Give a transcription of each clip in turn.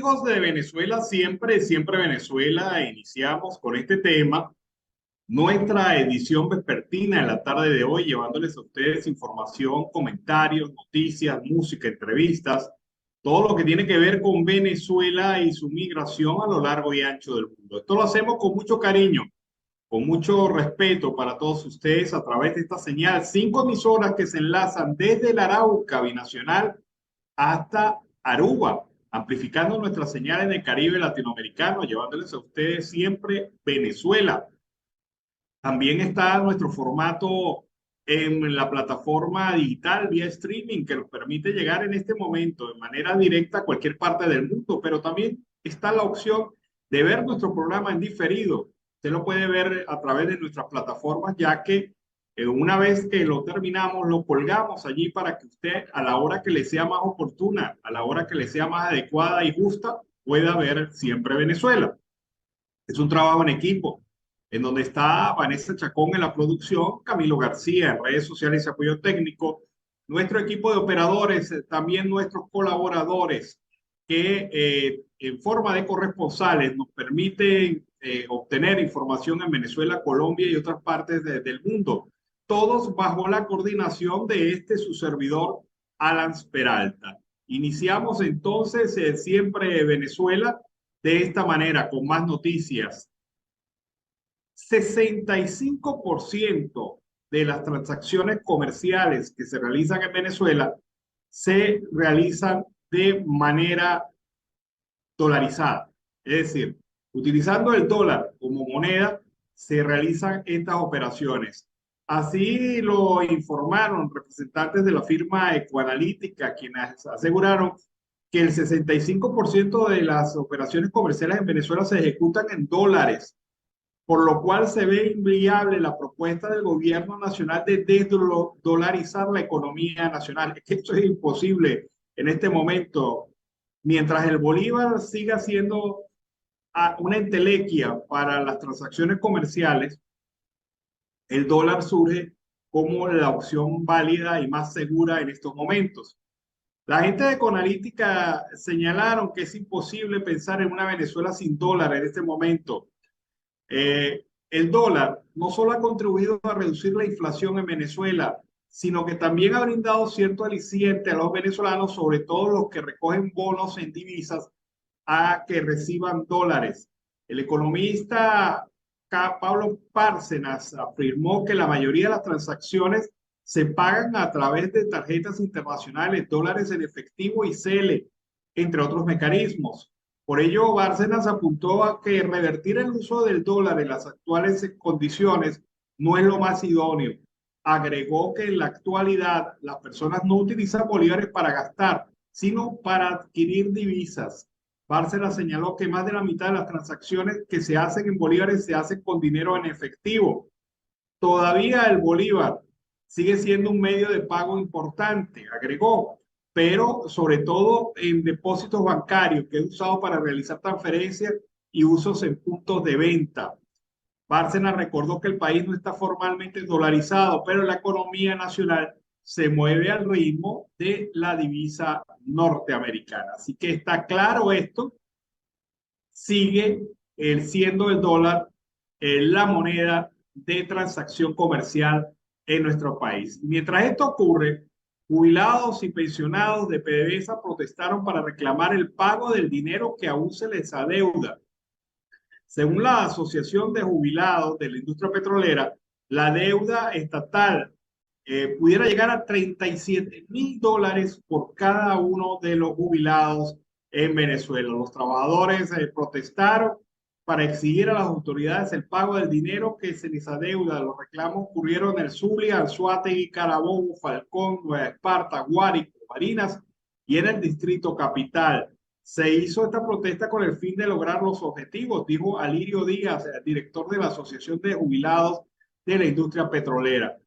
amigos de Venezuela, siempre Venezuela, iniciamos con este tema, nuestra edición vespertina en la tarde de hoy, llevándoles a ustedes información, comentarios, noticias, música, entrevistas, todo lo que tiene que ver con Venezuela y su migración a lo largo y ancho del mundo. Esto lo hacemos con mucho cariño, con mucho respeto para todos ustedes a través de esta señal, 5 emisoras que se enlazan desde el Arauca binacional hasta Aruba, amplificando nuestra señal en el Caribe latinoamericano, llevándoles a ustedes siempre Venezuela. También está nuestro formato en la plataforma digital vía streaming que nos permite llegar en este momento de manera directa a cualquier parte del mundo, pero también está la opción de ver nuestro programa en diferido. Usted lo puede ver a través de nuestras plataformas, ya que una vez que lo terminamos, lo colgamos allí para que usted a la hora que le sea más oportuna, a la hora que le sea más adecuada y justa, pueda ver siempre Venezuela. Es un trabajo en equipo, en donde está Vanessa Chacón en la producción, Camilo García en redes sociales y apoyo técnico, nuestro equipo de operadores, también nuestros colaboradores que en forma de corresponsales nos permiten obtener información en Venezuela, Colombia y otras partes del mundo, todos bajo la coordinación de su servidor, Alan Peralta. Iniciamos entonces siempre Venezuela de esta manera, con más noticias. 65% de las transacciones comerciales que se realizan en Venezuela se realizan de manera dolarizada. Es decir, utilizando el dólar como moneda, se realizan estas operaciones. Así lo informaron representantes de la firma Ecoanalítica, quienes aseguraron que el 65% de las operaciones comerciales en Venezuela se ejecutan en dólares, por lo cual se ve inviable la propuesta del gobierno nacional de desdolarizar la economía nacional. Es que esto es imposible en este momento. Mientras el bolívar siga siendo una entelequia para las transacciones comerciales, el dólar surge como la opción válida y más segura en estos momentos. La gente de Ecoanalítica señalaron que es imposible pensar en una Venezuela sin dólar en este momento. El dólar no solo ha contribuido a reducir la inflación en Venezuela, sino que también ha brindado cierto aliciente a los venezolanos, sobre todo los que recogen bonos en divisas, a que reciban dólares. El economista Pablo Bárcenas afirmó que la mayoría de las transacciones se pagan a través de tarjetas internacionales, dólares en efectivo y CELE, entre otros mecanismos. Por ello, Bárcenas apuntó a que revertir el uso del dólar en las actuales condiciones no es lo más idóneo. Agregó que en la actualidad las personas no utilizan bolívares para gastar, sino para adquirir divisas. Bárcenas señaló que más de la mitad de las transacciones que se hacen en bolívares se hacen con dinero en efectivo. Todavía el bolívar sigue siendo un medio de pago importante, agregó, pero sobre todo en depósitos bancarios que es usado para realizar transferencias y usos en puntos de venta. Bárcenas recordó que el país no está formalmente dolarizado, pero la economía nacional se mueve al ritmo de la divisa norteamericana. Así que está claro esto, sigue siendo el dólar la moneda de transacción comercial en nuestro país. Mientras esto ocurre, jubilados y pensionados de PDVSA protestaron para reclamar el pago del dinero que aún se les adeuda. Según la Asociación de Jubilados de la Industria Petrolera, la deuda estatal pudiera llegar a $37,000 por cada uno de los jubilados en Venezuela. Los trabajadores protestaron para exigir a las autoridades el pago del dinero que se les adeuda. Los reclamos ocurrieron en el Zulia, Anzoátegui, Carabobo, Falcón, Nueva Esparta, Guárico, Barinas y en el Distrito Capital. Se hizo esta protesta con el fin de lograr los objetivos, dijo Alirio Díaz, director de la Asociación de Jubilados de la Industria Petrolera.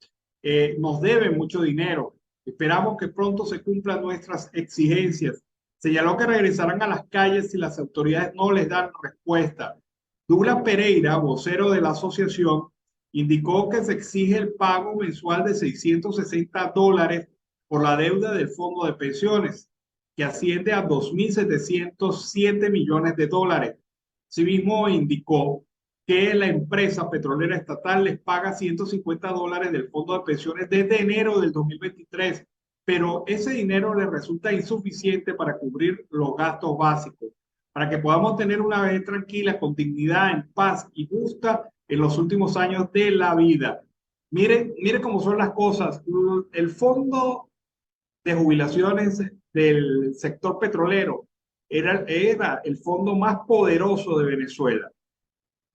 Nos deben mucho dinero. Esperamos que pronto se cumplan nuestras exigencias. Señaló que regresarán a las calles si las autoridades no les dan respuesta. Douglas Pereira, vocero de la asociación, indicó que se exige el pago mensual de $660 por la deuda del fondo de pensiones. que asciende a 2.707 millones de dólares. Asimismo, indicó que la empresa petrolera estatal les paga $150 del fondo de pensiones desde enero del 2023, pero ese dinero les resulta insuficiente para cubrir los gastos básicos, para que podamos tener una vejez tranquila, con dignidad, en paz y justa en los últimos años de la vida. Mire cómo son las cosas. El fondo de jubilaciones del sector petrolero era el fondo más poderoso de Venezuela,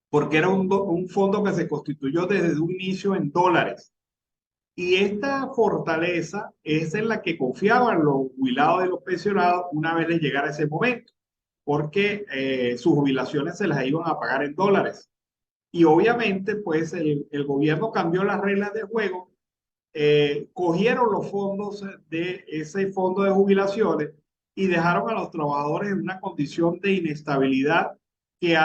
porque era un fondo que se constituyó desde un inicio en dólares. Y esta fortaleza es en la que confiaban los jubilados de los pensionados una vez les llegara ese momento, porque sus jubilaciones se las iban a pagar en dólares. Y obviamente, pues el gobierno cambió las reglas de juego, cogieron los fondos de ese fondo de jubilaciones y dejaron a los trabajadores en una condición de inestabilidad que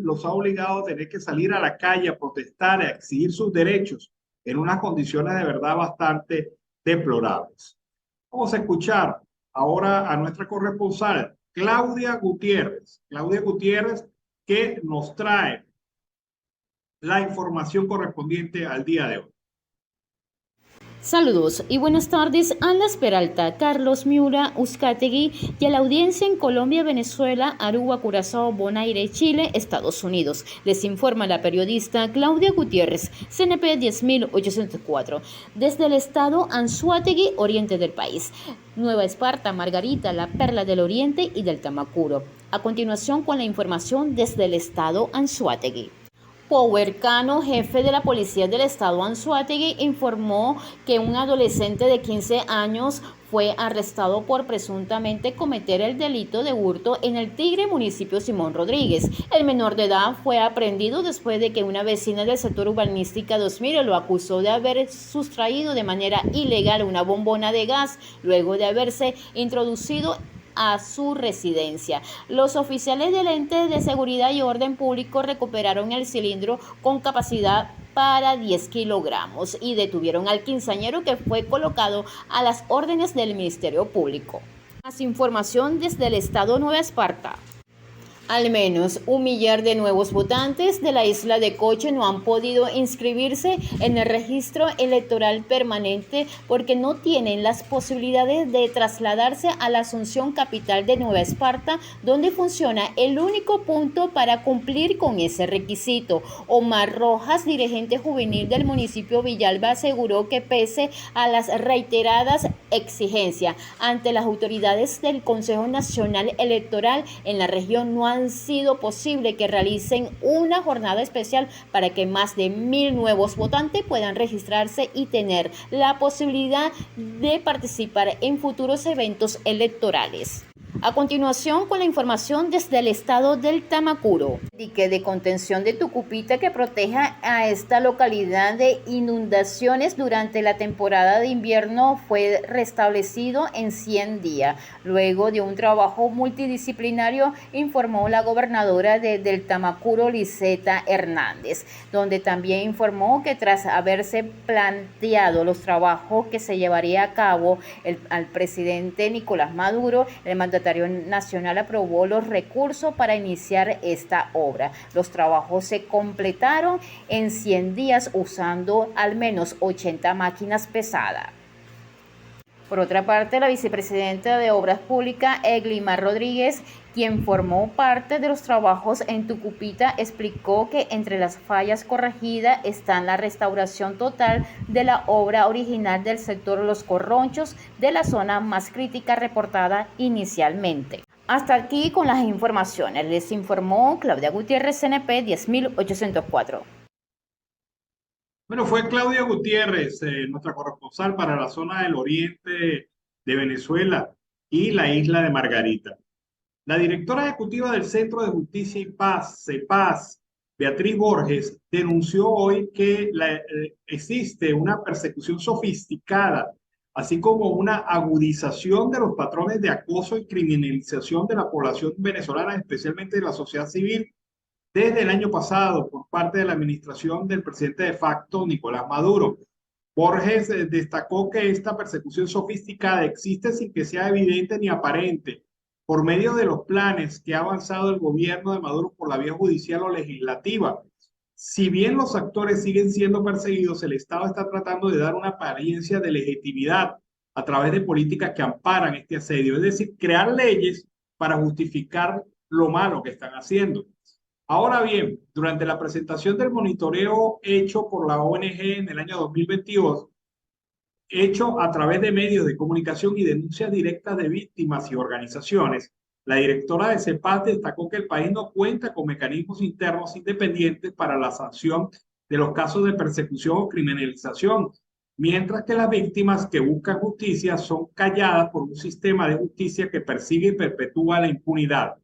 los ha obligado a tener que salir a la calle a protestar, a exigir sus derechos en unas condiciones de verdad bastante deplorables. Vamos a escuchar ahora a nuestra corresponsal, Claudia Gutiérrez. Claudia Gutiérrez, que nos trae la información correspondiente al día de hoy. Saludos y buenas tardes a Las Peralta, Carlos Miura, Uzcategui y a la audiencia en Colombia, Venezuela, Aruba, Curazao, Bonaire, Chile, Estados Unidos. Les informa la periodista Claudia Gutiérrez, CNP 10804, desde el estado Anzoátegui, oriente del país. Nueva Esparta, Margarita, la Perla del Oriente y del Tamacuro. A continuación con la información desde el estado Anzoátegui. Power Cano, jefe de la policía del estado Anzoátegui, informó que un adolescente de 15 años fue arrestado por presuntamente cometer el delito de hurto en el Tigre, municipio Simón Rodríguez. El menor de edad fue aprehendido después de que una vecina del sector urbanística 2000 lo acusó de haber sustraído de manera ilegal una bombona de gas luego de haberse introducido a su residencia. Los oficiales del ente de seguridad y orden público recuperaron el cilindro con capacidad para 10 kilogramos y detuvieron al quinceañero, que fue colocado a las órdenes del Ministerio Público. Más información desde el estado Nueva Esparta. Al menos 1 millar de nuevos votantes de la isla de Coche no han podido inscribirse en el registro electoral permanente porque no tienen las posibilidades de trasladarse a la Asunción, capital de Nueva Esparta, donde funciona el único punto para cumplir con ese requisito. Omar Rojas, dirigente juvenil del municipio Villalba, aseguró que pese a las reiteradas exigencias ante las autoridades del Consejo Nacional Electoral en la región, no han sido posible que realicen una jornada especial para que más de 1.000 nuevos votantes puedan registrarse y tener la posibilidad de participar en futuros eventos electorales. A continuación, con la información desde el estado del Tamacuro. Dique de contención de Tucupita que proteja a esta localidad de inundaciones durante la temporada de invierno fue restablecido en 100 días. Luego de un trabajo multidisciplinario, informó la gobernadora del Tamacuro, Liseta Hernández, donde también informó que tras haberse planteado los trabajos que se llevaría a cabo al presidente Nicolás Maduro, el mandatario nacional aprobó los recursos para iniciar esta obra. Los trabajos se completaron en 100 días usando al menos 80 máquinas pesadas. Por otra parte, la vicepresidenta de Obras Públicas, Eglimar Rodríguez, quien formó parte de los trabajos en Tucupita, explicó que entre las fallas corregidas están la restauración total de la obra original del sector Los Corronchos, de la zona más crítica reportada inicialmente. Hasta aquí con las informaciones. Les informó Claudia Gutiérrez, CNP 10804. Bueno, fue Claudia Gutiérrez, nuestra corresponsal para la zona del oriente de Venezuela y la isla de Margarita. La directora ejecutiva del Centro de Justicia y Paz, CEPAZ, Beatriz Borges, denunció hoy que existe una persecución sofisticada, así como una agudización de los patrones de acoso y criminalización de la población venezolana, especialmente de la sociedad civil, desde el año pasado por parte de la administración del presidente de facto, Nicolás Maduro. Borges destacó que esta persecución sofisticada existe sin que sea evidente ni aparente, por medio de los planes que ha avanzado el gobierno de Maduro por la vía judicial o legislativa. Si bien los actores siguen siendo perseguidos, el Estado está tratando de dar una apariencia de legitimidad a través de políticas que amparan este asedio, es decir, crear leyes para justificar lo malo que están haciendo. Ahora bien, durante la presentación del monitoreo hecho por la ONG en el año 2022, hecho a través de medios de comunicación y denuncias directas de víctimas y organizaciones, la directora de CEPAZ destacó que el país no cuenta con mecanismos internos independientes para la sanción de los casos de persecución o criminalización, mientras que las víctimas que buscan justicia son calladas por un sistema de justicia que persigue y perpetúa la impunidad.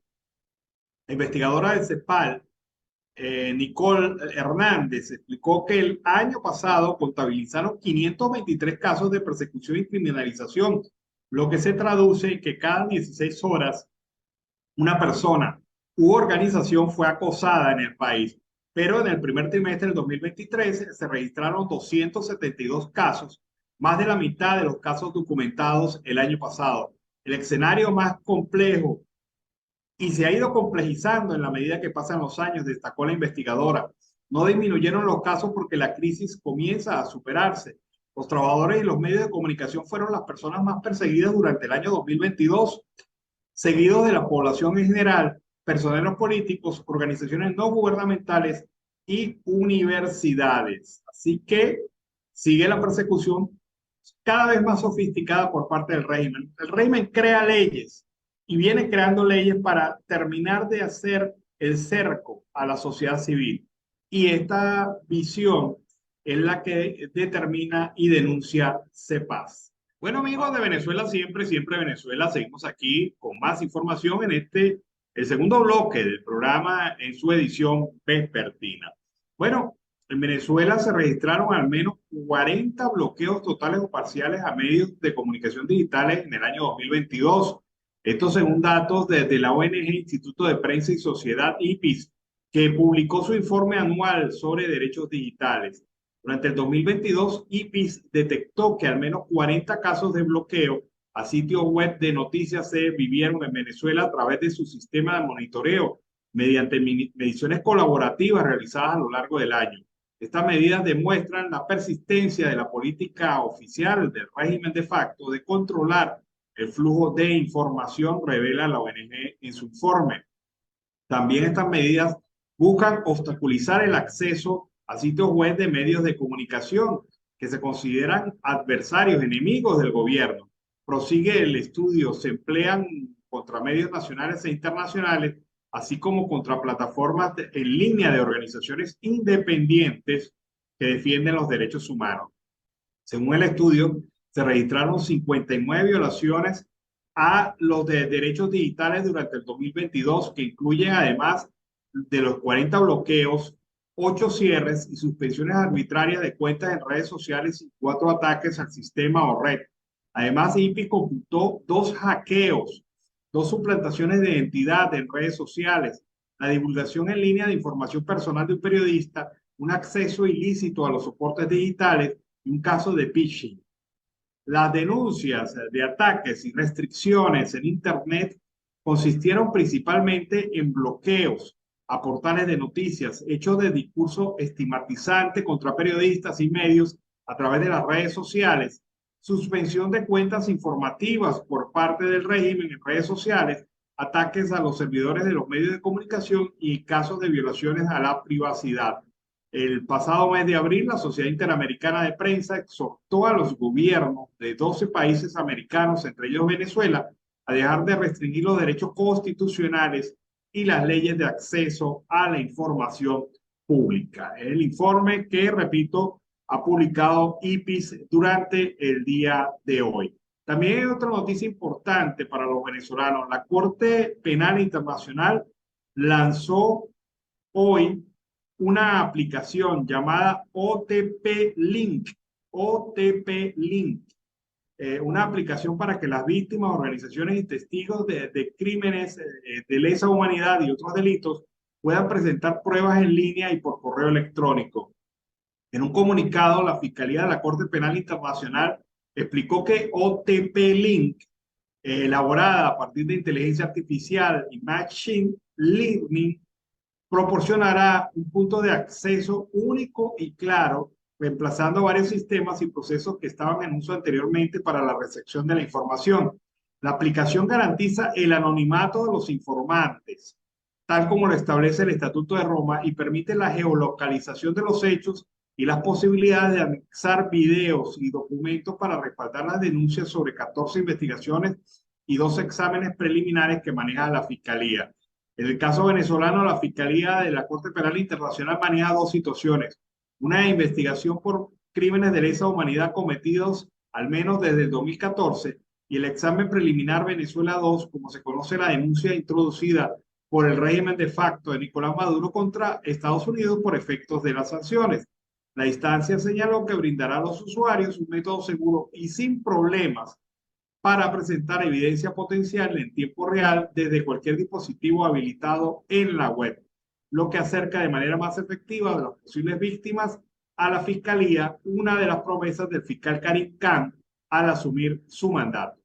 La investigadora de CEPAL, Nicole Hernández, explicó que el año pasado contabilizaron 523 casos de persecución y criminalización, lo que se traduce en que cada 16 horas una persona u organización fue acosada en el país. Pero en el primer trimestre del 2023 se registraron 272 casos, más de la mitad de los casos documentados el año pasado. El escenario más complejo y se ha ido complejizando en la medida que pasan los años, destacó la investigadora. No disminuyeron los casos porque la crisis comienza a superarse. Los trabajadores y los medios de comunicación fueron las personas más perseguidas durante el año 2022, seguidos de la población en general, personeros políticos, organizaciones no gubernamentales y universidades. Así que sigue la persecución cada vez más sofisticada por parte del régimen. El régimen crea leyes y viene creando leyes para terminar de hacer el cerco a la sociedad civil. Y esta visión es la que determina y denuncia CEPAZ. Bueno, amigos de Venezuela, siempre Venezuela, seguimos aquí con más información en el segundo bloque del programa en su edición vespertina. Bueno, en Venezuela se registraron al menos 40 bloqueos totales o parciales a medios de comunicación digitales en el año 2022. Esto según datos desde la ONG Instituto de Prensa y Sociedad IPIS, que publicó su informe anual sobre derechos digitales. Durante el 2022, IPIS detectó que al menos 40 casos de bloqueo a sitios web de noticias se vivieron en Venezuela a través de su sistema de monitoreo, mediante mediciones colaborativas realizadas a lo largo del año. Estas medidas demuestran la persistencia de la política oficial del régimen de facto de controlar el flujo de información, revela la ONG en su informe. También estas medidas buscan obstaculizar el acceso a sitios web de medios de comunicación que se consideran adversarios, enemigos del gobierno. Prosigue el estudio, se emplean contra medios nacionales e internacionales, así como contra plataformas en línea de organizaciones independientes que defienden los derechos humanos. Según el estudio, se registraron 59 violaciones a los derechos digitales durante el 2022, que incluyen además de los 40 bloqueos, 8 cierres y suspensiones arbitrarias de cuentas en redes sociales y 4 ataques al sistema o red. Además, IPI computó 2 hackeos, 2 suplantaciones de identidad en redes sociales, la divulgación en línea de información personal de un periodista, un acceso ilícito a los soportes digitales y un caso de phishing. Las denuncias de ataques y restricciones en Internet consistieron principalmente en bloqueos a portales de noticias, hechos de discurso estigmatizante contra periodistas y medios a través de las redes sociales, suspensión de cuentas informativas por parte del régimen en redes sociales, ataques a los servidores de los medios de comunicación y casos de violaciones a la privacidad. El pasado mes de abril, la Sociedad Interamericana de Prensa exhortó a los gobiernos de 12 países americanos, entre ellos Venezuela, a dejar de restringir los derechos constitucionales y las leyes de acceso a la información pública. El informe que, repito, ha publicado IPIS durante el día de hoy. También hay otra noticia importante para los venezolanos. La Corte Penal Internacional lanzó hoy una aplicación llamada OTP Link, una aplicación para que las víctimas, organizaciones y testigos de crímenes de lesa humanidad y otros delitos puedan presentar pruebas en línea y por correo electrónico. En un comunicado, la Fiscalía de la Corte Penal Internacional explicó que OTP Link, elaborada a partir de inteligencia artificial y machine learning, proporcionará un punto de acceso único y claro, reemplazando varios sistemas y procesos que estaban en uso anteriormente para la recepción de la información. La aplicación garantiza el anonimato de los informantes, tal como lo establece el Estatuto de Roma, y permite la geolocalización de los hechos y las posibilidades de anexar videos y documentos para respaldar las denuncias sobre 14 investigaciones y 2 exámenes preliminares que maneja la Fiscalía. En el caso venezolano, la Fiscalía de la Corte Penal Internacional maneja 2 situaciones. Una investigación por crímenes de lesa humanidad cometidos al menos desde el 2014 y el examen preliminar Venezuela 2, como se conoce la denuncia introducida por el régimen de facto de Nicolás Maduro contra Estados Unidos por efectos de las sanciones. La instancia señaló que brindará a los usuarios un método seguro y sin problemas para presentar evidencia potencial en tiempo real desde cualquier dispositivo habilitado en la web, lo que acerca de manera más efectiva de las posibles víctimas a la Fiscalía, una de las promesas del fiscal Karim Khan al asumir su mandato.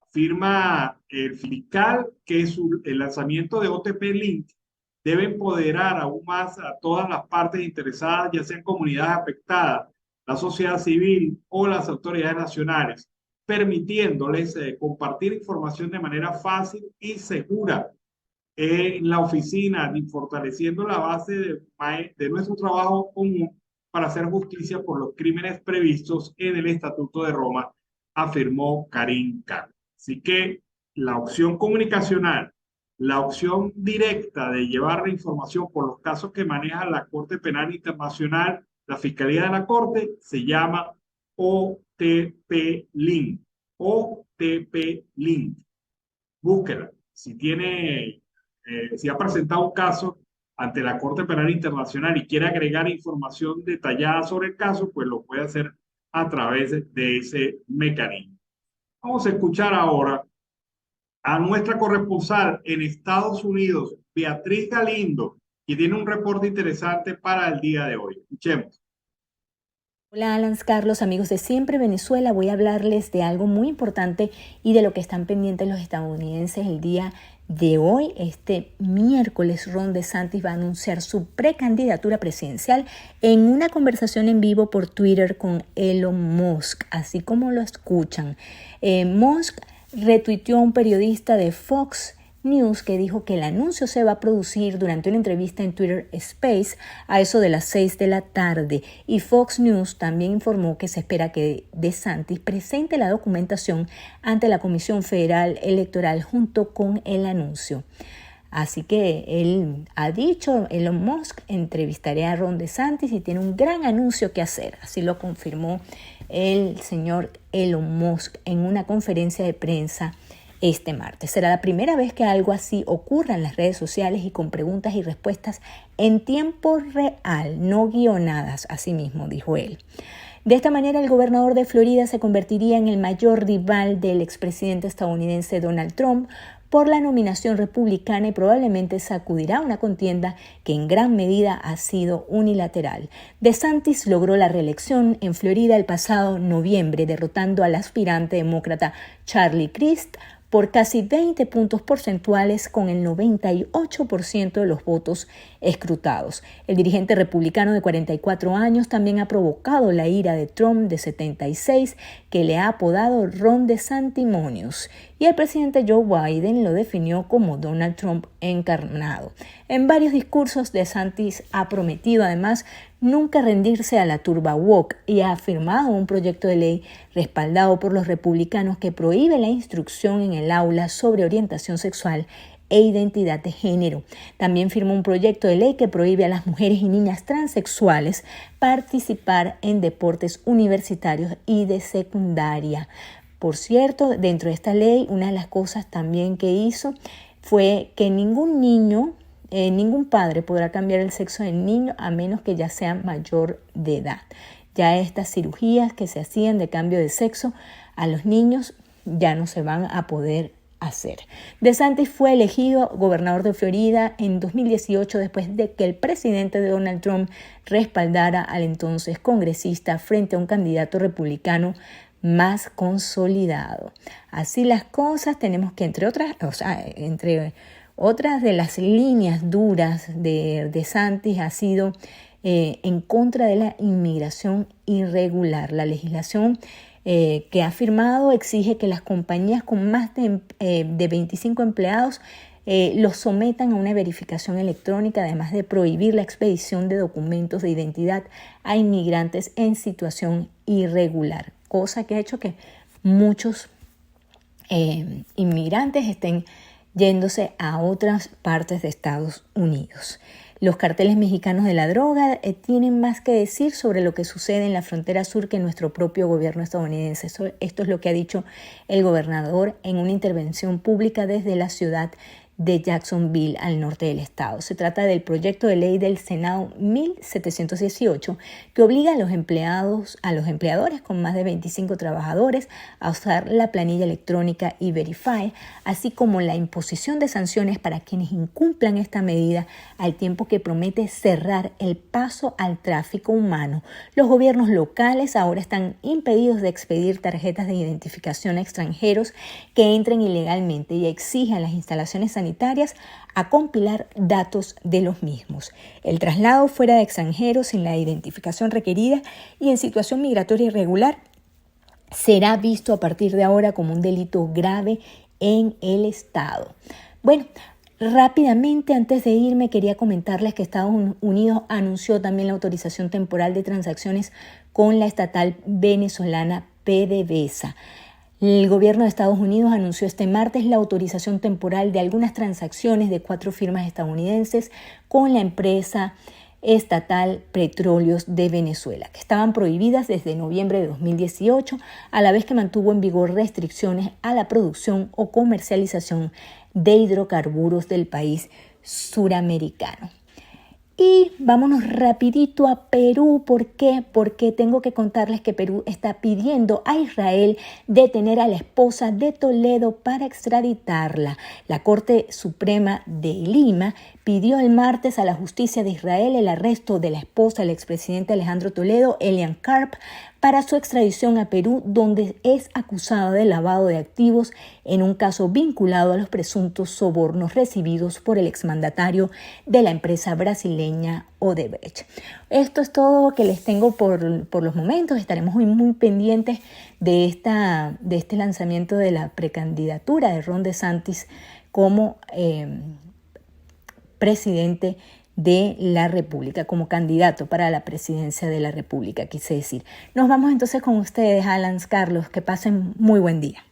Afirma el fiscal que el lanzamiento de OTP Link debe empoderar aún más a todas las partes interesadas, ya sean comunidades afectadas, la sociedad civil o las autoridades nacionales, permitiéndoles compartir información de manera fácil y segura en la oficina y fortaleciendo la base de nuestro trabajo común para hacer justicia por los crímenes previstos en el Estatuto de Roma, afirmó Karim Khan. Así que la opción comunicacional, la opción directa de llevar la información por los casos que maneja la Corte Penal Internacional, la Fiscalía de la Corte, se llama OTP Link. OTP Link. Búsquela. Si ha presentado un caso ante la Corte Penal Internacional y quiere agregar información detallada sobre el caso, pues lo puede hacer a través de ese mecanismo. Vamos a escuchar ahora a nuestra corresponsal en Estados Unidos, Beatriz Galindo, que tiene un reporte interesante para el día de hoy. Escuchemos. Hola Alan, Carlos, amigos de Siempre Venezuela. Voy a hablarles de algo muy importante y de lo que están pendientes los estadounidenses el día de hoy. Este miércoles, Ron DeSantis va a anunciar su precandidatura presidencial en una conversación en vivo por Twitter con Elon Musk, así como lo escuchan. Musk retuiteó a un periodista de Fox News que dijo que el anuncio se va a producir durante una entrevista en Twitter Space a eso de las 6 de la tarde, y Fox News también informó que se espera que DeSantis presente la documentación ante la Comisión Federal Electoral junto con el anuncio. Así que él ha dicho, Elon Musk, entrevistaré a Ron DeSantis y tiene un gran anuncio que hacer. Así lo confirmó el señor Elon Musk en una conferencia de prensa este martes. Será la primera vez que algo así ocurra en las redes sociales y con preguntas y respuestas en tiempo real, no guionadas, así mismo dijo él. De esta manera, el gobernador de Florida se convertiría en el mayor rival del expresidente estadounidense Donald Trump por la nominación republicana y probablemente sacudirá una contienda que en gran medida ha sido unilateral. DeSantis logró la reelección en Florida el pasado noviembre, derrotando al aspirante demócrata Charlie Crist por casi 20 puntos porcentuales con el 98% de los votos escrutados. El dirigente republicano de 44 años también ha provocado la ira de Trump de 76, que le ha apodado Ron DeSantimonious, y el presidente Joe Biden lo definió como Donald Trump encarnado. En varios discursos, DeSantis ha prometido además nunca rendirse a la turba woke y ha firmado un proyecto de ley respaldado por los republicanos que prohíbe la instrucción en el aula sobre orientación sexual e identidad de género. También firmó un proyecto de ley que prohíbe a las mujeres y niñas transexuales participar en deportes universitarios y de secundaria. Por cierto, dentro de esta ley, una de las cosas también que hizo fue que ningún padre podrá cambiar el sexo del niño a menos que ya sea mayor de edad. Ya estas cirugías que se hacían de cambio de sexo a los niños ya no se van a poder hacer. DeSantis fue elegido gobernador de Florida en 2018 después de que el presidente Donald Trump respaldara al entonces congresista frente a un candidato republicano más consolidado. Así las cosas, tenemos que entre otras de las líneas duras de DeSantis ha sido en contra de la inmigración irregular. La legislación que ha firmado exige que las compañías con más de 25 empleados los sometan a una verificación electrónica, además de prohibir la expedición de documentos de identidad a inmigrantes en situación irregular, cosa que ha hecho que muchos inmigrantes estén yéndose a otras partes de Estados Unidos. Los carteles mexicanos de la droga tienen más que decir sobre lo que sucede en la frontera sur que nuestro propio gobierno estadounidense. Esto es lo que ha dicho el gobernador en una intervención pública desde la ciudad de Jacksonville, al norte del estado. Se trata del proyecto de ley del Senado 1718 que obliga a los empleadores con más de 25 trabajadores a usar la planilla electrónica E-Verify, así como la imposición de sanciones para quienes incumplan esta medida, al tiempo que promete cerrar el paso al tráfico humano. Los gobiernos locales ahora están impedidos de expedir tarjetas de identificación a extranjeros que entren ilegalmente y exigen a las instalaciones sanitarias a compilar datos de los mismos. El traslado fuera de extranjeros sin la identificación requerida y en situación migratoria irregular será visto a partir de ahora como un delito grave en el estado. Bueno, rápidamente, antes de irme, quería comentarles que Estados Unidos anunció también la autorización temporal de transacciones con la estatal venezolana PDVSA. El gobierno de Estados Unidos anunció este martes la autorización temporal de algunas transacciones de 4 firmas estadounidenses con la empresa estatal Petróleos de Venezuela, que estaban prohibidas desde noviembre de 2018, a la vez que mantuvo en vigor restricciones a la producción o comercialización de hidrocarburos del país suramericano. Y vámonos rapidito a Perú. ¿Por qué? Porque tengo que contarles que Perú está pidiendo a Israel detener a la esposa de Toledo para extraditarla. La Corte Suprema de Lima pidió el martes a la justicia de Israel el arresto de la esposa del expresidente Alejandro Toledo, Elian Karp, para su extradición a Perú, donde es acusada de lavado de activos en un caso vinculado a los presuntos sobornos recibidos por el exmandatario de la empresa brasileña Odebrecht. Esto es todo que les tengo por los momentos. Estaremos muy pendientes de este lanzamiento de la precandidatura de Ron DeSantis como presidente de la República, como candidato para la presidencia de la República, quise decir. Nos vamos entonces con ustedes, Alan, Carlos, que pasen muy buen día.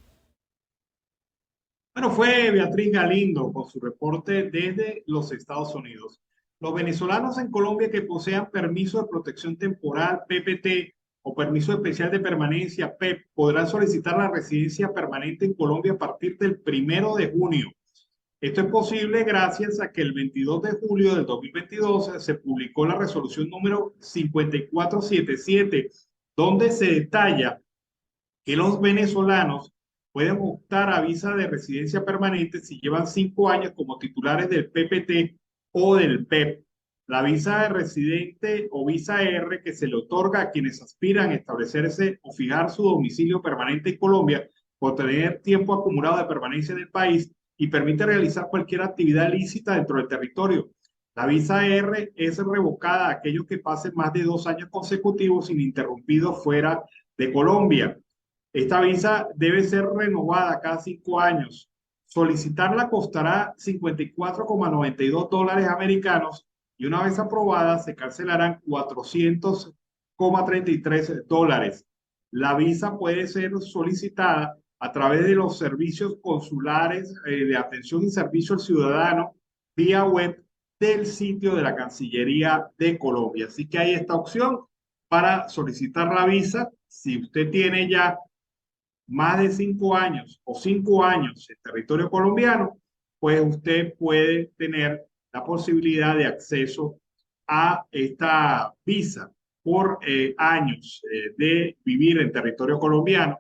Bueno, fue Beatriz Galindo con su reporte desde los Estados Unidos. Los venezolanos en Colombia que posean permiso de protección temporal, PPT, o permiso especial de permanencia, PEP, podrán solicitar la residencia permanente en Colombia a partir del 1 de junio. Esto es posible gracias a que el 22 de julio del 2022 se publicó la resolución número 5477, donde se detalla que los venezolanos pueden optar a visa de residencia permanente si llevan 5 años como titulares del PPT o del PEP. La visa de residente o visa R que se le otorga a quienes aspiran a establecerse o fijar su domicilio permanente en Colombia por tener tiempo acumulado de permanencia en el país y permite realizar cualquier actividad lícita dentro del territorio. La visa R es revocada a aquellos que pasen más de 2 años consecutivos ininterrumpidos fuera de Colombia. Esta visa debe ser renovada cada 5 años. Solicitarla costará $54,92 americanos y una vez aprobada se cancelarán $400,33. La visa puede ser solicitada a través de los servicios consulares de atención y servicio al ciudadano vía web del sitio de la Cancillería de Colombia. Así que hay esta opción para solicitar la visa. Si usted tiene ya más de 5 años o 5 años en territorio colombiano, pues usted puede tener la posibilidad de acceso a esta visa por años de vivir en territorio colombiano.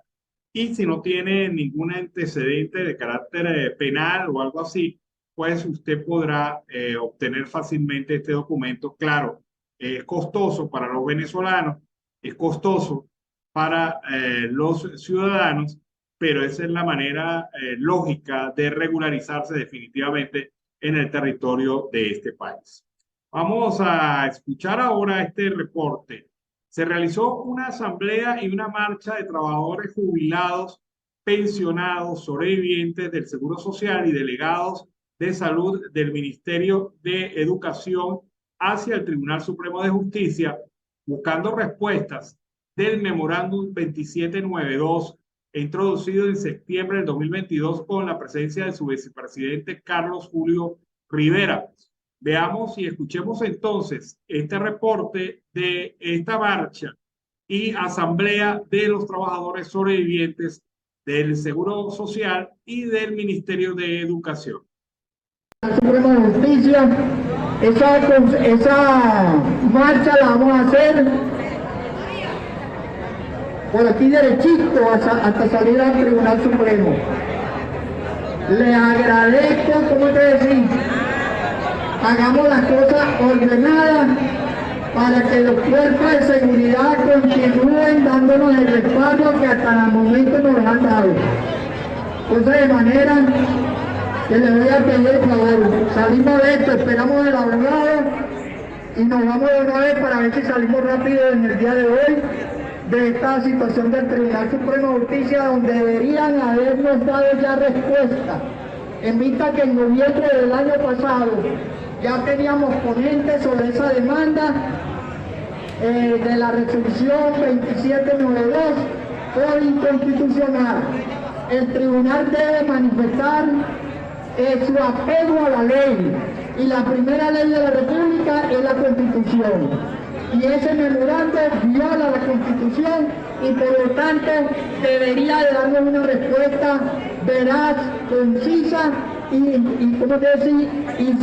y si no tiene ningún antecedente de carácter penal o algo así, pues usted podrá obtener fácilmente este documento. Claro, es costoso para los venezolanos, es costoso para los ciudadanos, pero esa es la manera lógica de regularizarse definitivamente en el territorio de este país. Vamos a escuchar ahora este reporte. Se realizó una asamblea y una marcha de trabajadores jubilados, pensionados, sobrevivientes del Seguro Social y delegados de salud del Ministerio de Educación hacia el Tribunal Supremo de Justicia, buscando respuestas del memorándum 2792 introducido en septiembre del 2022 con la presencia de su vicepresidente Carlos Julio Rivera. Veamos y escuchemos entonces este reporte de esta marcha y asamblea de los trabajadores sobrevivientes del Seguro Social y del Ministerio de Educación. Suprema de Justicia, esa marcha la vamos a hacer por aquí derechito hasta salir al Tribunal Supremo. Le agradezco, ¿cómo te decís? Hagamos las cosas ordenadas para que los cuerpos de seguridad continúen dándonos el respaldo que hasta el momento nos han dado. Entonces, de manera que le voy a pedir el favor, salimos de esto, esperamos el abogado y nos vamos de una vez para ver si salimos rápido en el día de hoy de esta situación del Tribunal Supremo de Justicia, donde deberían habernos dado ya respuesta, en vista que en noviembre del año pasado ya teníamos ponentes sobre esa demanda de la resolución 2792 por inconstitucional. El tribunal debe manifestar su apego a la ley, y la primera ley de la República es la Constitución, y ese memorando viola la Constitución y por lo tanto debería de darnos una respuesta veraz, concisa y ¿cómo te decís? Y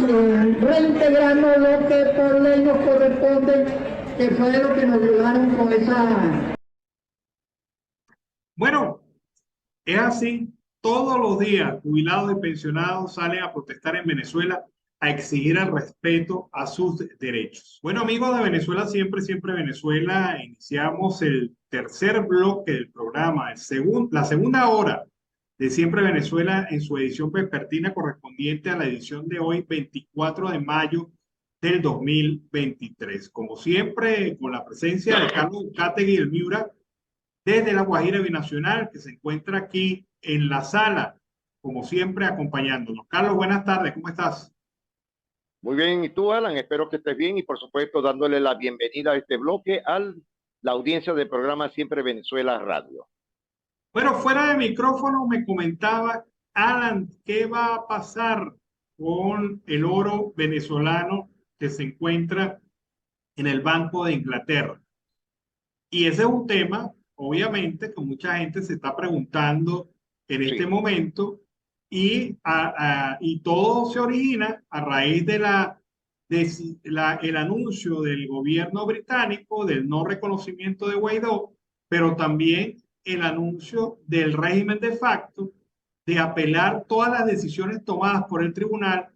reintegrando lo que por ley nos corresponde, que fue lo que nos ayudaron con esa... Bueno, es así. Todos los días, jubilados y pensionados salen a protestar en Venezuela, a exigir el respeto a sus derechos. Bueno, amigos de Venezuela, siempre, siempre Venezuela, iniciamos el tercer bloque del programa, la segunda hora de Siempre Venezuela en su edición vespertina correspondiente a la edición de hoy, 24 de mayo del 2023. Como siempre, con la presencia de Carlos Uzcategui y el Miura, desde La Guajira Binacional, que se encuentra aquí en la sala, como siempre, acompañándonos. Carlos, buenas tardes, ¿cómo estás? Muy bien, ¿y tú, Alan? Espero que estés bien y, por supuesto, dándole la bienvenida a este bloque a la audiencia del programa Siempre Venezuela Radio. Bueno, fuera de micrófono me comentaba, Alan, ¿qué va a pasar con el oro venezolano que se encuentra en el Banco de Inglaterra? Y ese es un tema, obviamente, que mucha gente se está preguntando en este momento, y todo se origina a raíz de el anuncio del gobierno británico del no reconocimiento de Guaidó, pero también el anuncio del régimen de facto de apelar todas las decisiones tomadas por el tribunal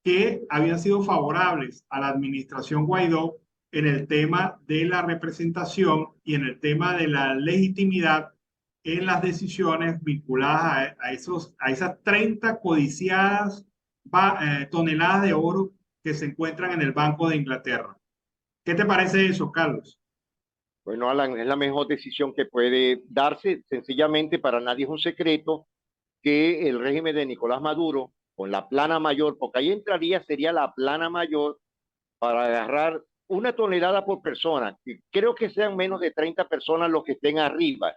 que habían sido favorables a la administración Guaidó en el tema de la representación y en el tema de la legitimidad en las decisiones vinculadas a esas 30 codiciadas toneladas de oro que se encuentran en el Banco de Inglaterra. ¿Qué te parece eso, Carlos? Bueno, Alan, es la mejor decisión que puede darse. Sencillamente, para nadie es un secreto que el régimen de Nicolás Maduro, con la plana mayor, porque ahí sería la plana mayor para agarrar 1 tonelada por persona, que creo que sean menos de 30 personas los que estén arriba.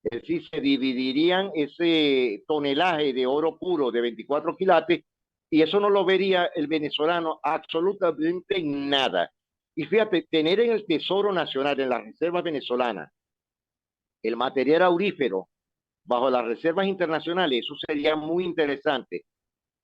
Es decir, se dividirían ese tonelaje de oro puro de 24 quilates, y eso no lo vería el venezolano absolutamente en nada. Y fíjate, tener en el Tesoro Nacional, en las reservas venezolanas, el material aurífero bajo las reservas internacionales, eso sería muy interesante.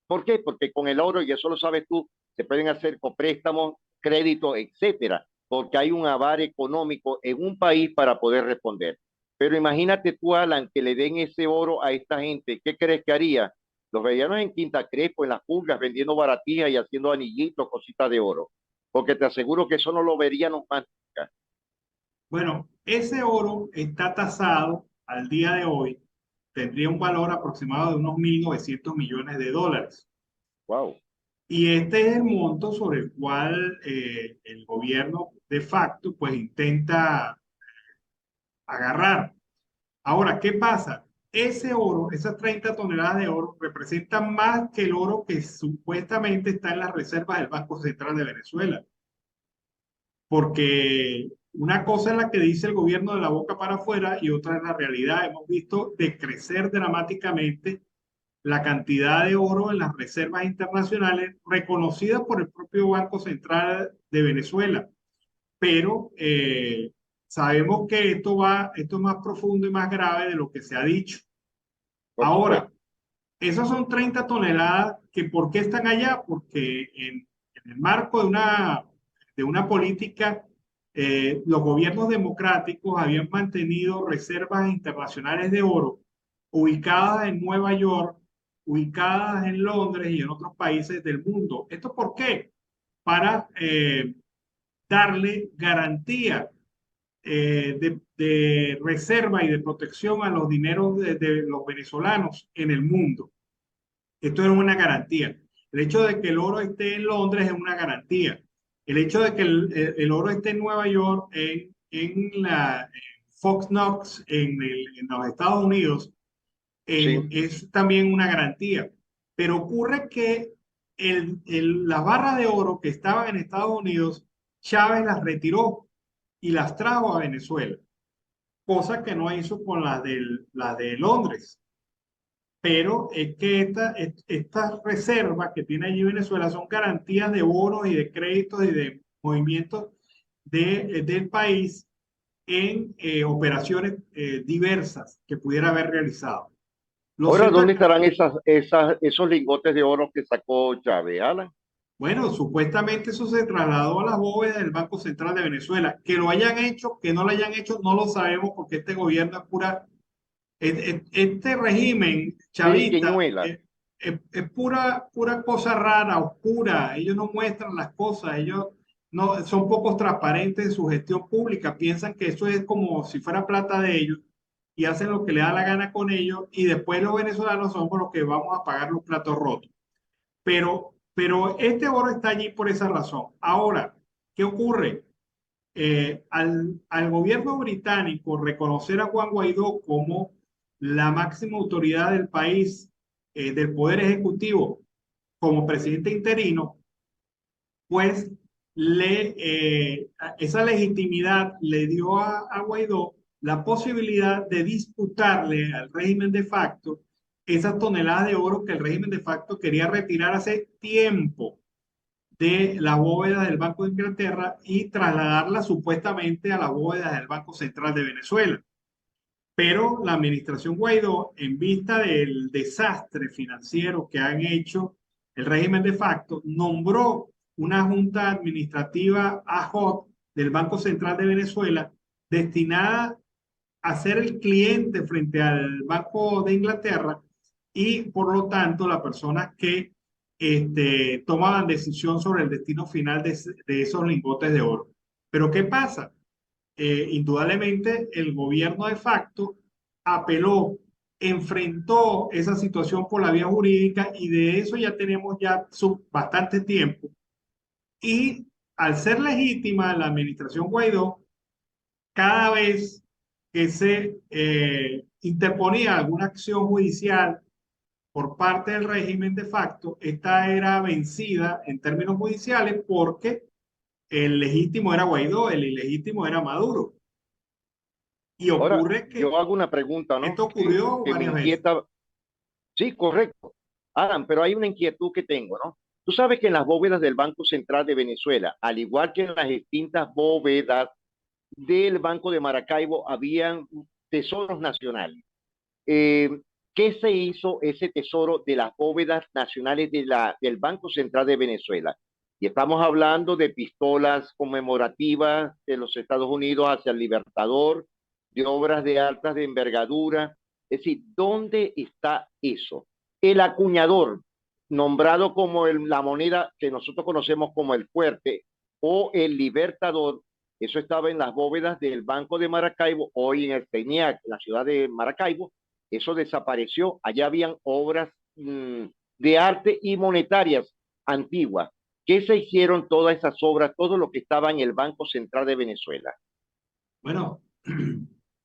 ¿Por qué? Porque con el oro, y eso lo sabes tú, se pueden hacer préstamos, créditos, etcétera, porque hay un aval económico en un país para poder responder. Pero imagínate tú, Alan, que le den ese oro a esta gente. ¿Qué crees que haría? Los veíamos en Quinta Crespo, en las pulgas, vendiendo baratijas y haciendo anillitos, cositas de oro. Porque te aseguro que eso no lo veríamos más nunca. Bueno, ese oro está tasado al día de hoy, tendría un valor aproximado de unos 1.900 millones de dólares. Wow. Y este es el monto sobre el cual el gobierno de facto pues intenta agarrar. Ahora, ¿qué pasa? Ese oro, esas 30 toneladas de oro, representan más que el oro que supuestamente está en las reservas del Banco Central de Venezuela. Porque una cosa es la que dice el gobierno de la boca para afuera y otra es la realidad. Hemos visto decrecer dramáticamente la cantidad de oro en las reservas internacionales reconocidas por el propio Banco Central de Venezuela. Pero sabemos que esto es más profundo y más grave de lo que se ha dicho. Por Ahora, supuesto. esas son 30 toneladas que ¿por qué están allá? Porque en el marco de una política, los gobiernos democráticos habían mantenido reservas internacionales de oro ubicadas en Nueva York, ubicadas en Londres y en otros países del mundo. ¿Esto por qué? Para darle garantía de reserva y de protección a los dineros de los venezolanos en el mundo. Esto es una garantía. El hecho de que el oro esté en Londres es una garantía. El hecho de que el oro esté en Nueva York, en Fox Knox, en los Estados Unidos, Sí. es también una garantía. Pero ocurre que las barras de oro que estaban en Estados Unidos, Chávez las retiró y las trajo a Venezuela, cosa que no hizo con las de Londres. Pero es que estas reservas que tiene allí Venezuela son garantías de bonos y de créditos y de movimientos del país en operaciones diversas que pudiera haber realizado. Lo Ahora, cierto es ¿dónde que, estarán esos lingotes de oro que sacó Chávez, Alan? bueno, supuestamente eso se trasladó a las bóvedas del Banco Central de Venezuela. Que lo hayan hecho, que no lo hayan hecho, no lo sabemos porque este gobierno es pura. Este régimen chavista Triquiñuela. es pura cosa rara, oscura. Ellos no muestran las cosas, ellos no, son pocos transparentes en su gestión pública. Piensan que eso es como si fuera plata de ellos y hacen lo que le da la gana con ellos y después los venezolanos somos los que vamos a pagar los platos rotos. Pero este oro está allí por esa razón. Ahora, ¿qué ocurre? Al gobierno británico reconocer a Juan Guaidó como la máxima autoridad del país, del Poder Ejecutivo, como presidente interino, pues esa legitimidad le dio a Guaidó la posibilidad de disputarle al régimen de facto esas toneladas de oro que el régimen de facto quería retirar hace tiempo de la bóveda del Banco de Inglaterra y trasladarla supuestamente a la bóveda del Banco Central de Venezuela. Pero la administración Guaidó, en vista del desastre financiero que han hecho el régimen de facto, nombró una junta administrativa ad hoc del Banco Central de Venezuela destinada a ser el cliente frente al Banco de Inglaterra y por lo tanto las personas que tomaban decisión sobre el destino final de esos lingotes de oro. Pero ¿qué pasa? Indudablemente el gobierno de facto apeló, enfrentó esa situación por la vía jurídica y de eso ya tenemos ya bastante tiempo. Y al ser legítima la administración Guaidó, cada vez que se interponía alguna acción judicial por parte del régimen de facto, esta era vencida en términos judiciales porque el legítimo era Guaidó, el ilegítimo era Maduro. Y Ahora, ocurre que yo hago una pregunta, ¿no? esto ocurrió Que me varias veces. inquieta. Sí, correcto. Alan, pero hay una inquietud que tengo, ¿no? Tú sabes que en las bóvedas del Banco Central de Venezuela, al igual que en las distintas bóvedas del Banco de Maracaibo, habían tesoros nacionales. Eh, ¿Qué se hizo ese tesoro de las bóvedas nacionales del Banco Central de Venezuela? Y estamos hablando de pistolas conmemorativas de los Estados Unidos hacia el Libertador, de obras de altas de envergadura. Es decir, ¿dónde está eso? El acuñador, nombrado como la moneda que nosotros conocemos como el fuerte o el libertador, eso estaba en las bóvedas del Banco de Maracaibo, hoy en el CENIAC, la ciudad de Maracaibo. Eso desapareció. Allá habían obras de arte y monetarias antiguas. ¿Qué se hicieron todas esas obras, todo lo que estaba en el Banco Central de Venezuela? Bueno,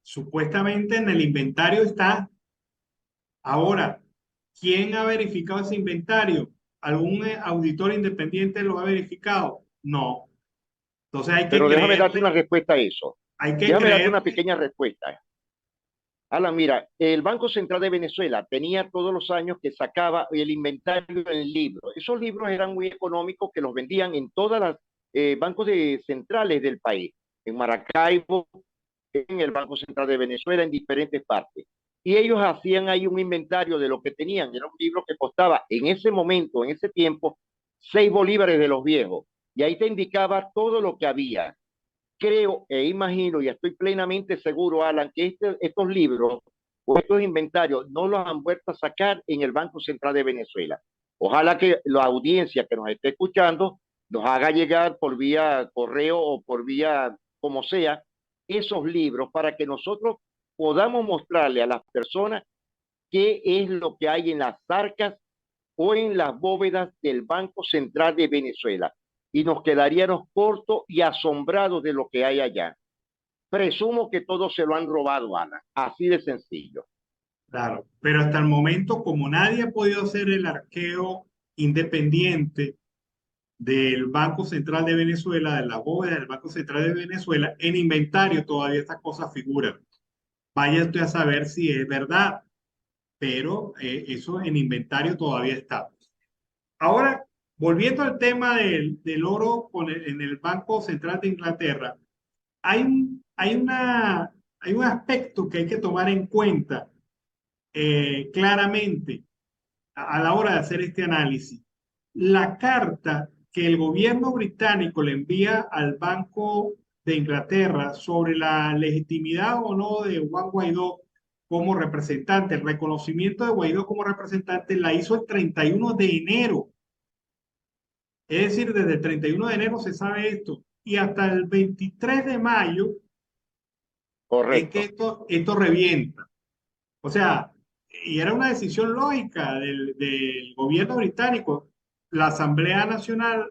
supuestamente en el inventario está. Ahora, ¿quién ha verificado ese inventario? ¿Algún auditor independiente lo ha verificado? No. Entonces Pero déjame darte una respuesta a eso. hay que Déjame darte una creerle. pequeña respuesta. Alan, mira, el Banco Central de Venezuela tenía todos los años que sacaba el inventario en libros. Esos libros eran muy económicos, que los vendían en todas las bancos centrales del país, en Maracaibo, en el Banco Central de Venezuela, en diferentes partes. Y ellos hacían ahí un inventario de lo que tenían. Era un libro que costaba en ese momento, en ese tiempo, 6 bolívares de los viejos. Y ahí te indicaba todo lo que había. Creo e imagino y estoy plenamente seguro, Alan, que estos libros o estos inventarios no los han vuelto a sacar en el Banco Central de Venezuela. Ojalá que la audiencia que nos esté escuchando nos haga llegar por vía correo o por vía como sea esos libros para que nosotros podamos mostrarle a las personas qué es lo que hay en las arcas o en las bóvedas del Banco Central de Venezuela. Y nos quedaríamos cortos y asombrados de lo que hay allá. Presumo que todo se lo han robado, Ana. Así de sencillo. Claro, pero hasta el momento, como nadie ha podido hacer el arqueo independiente del Banco Central de Venezuela, de la bóveda del Banco Central de Venezuela, en inventario todavía estas cosas figuran. Vaya usted a saber si es verdad, pero eso en inventario todavía está. Ahora, volviendo al tema del oro en el Banco Central de Inglaterra, hay un aspecto que hay que tomar en cuenta claramente a la hora de hacer este análisis. La carta que el gobierno británico le envía al Banco de Inglaterra sobre la legitimidad o no de Juan Guaidó como representante, el reconocimiento de Guaidó como representante, la hizo el 31 de enero. Es decir, desde el 31 de enero se sabe esto. Y hasta el 23 de mayo es que Correcto. esto revienta. O sea, y era una decisión lógica del gobierno británico. La Asamblea Nacional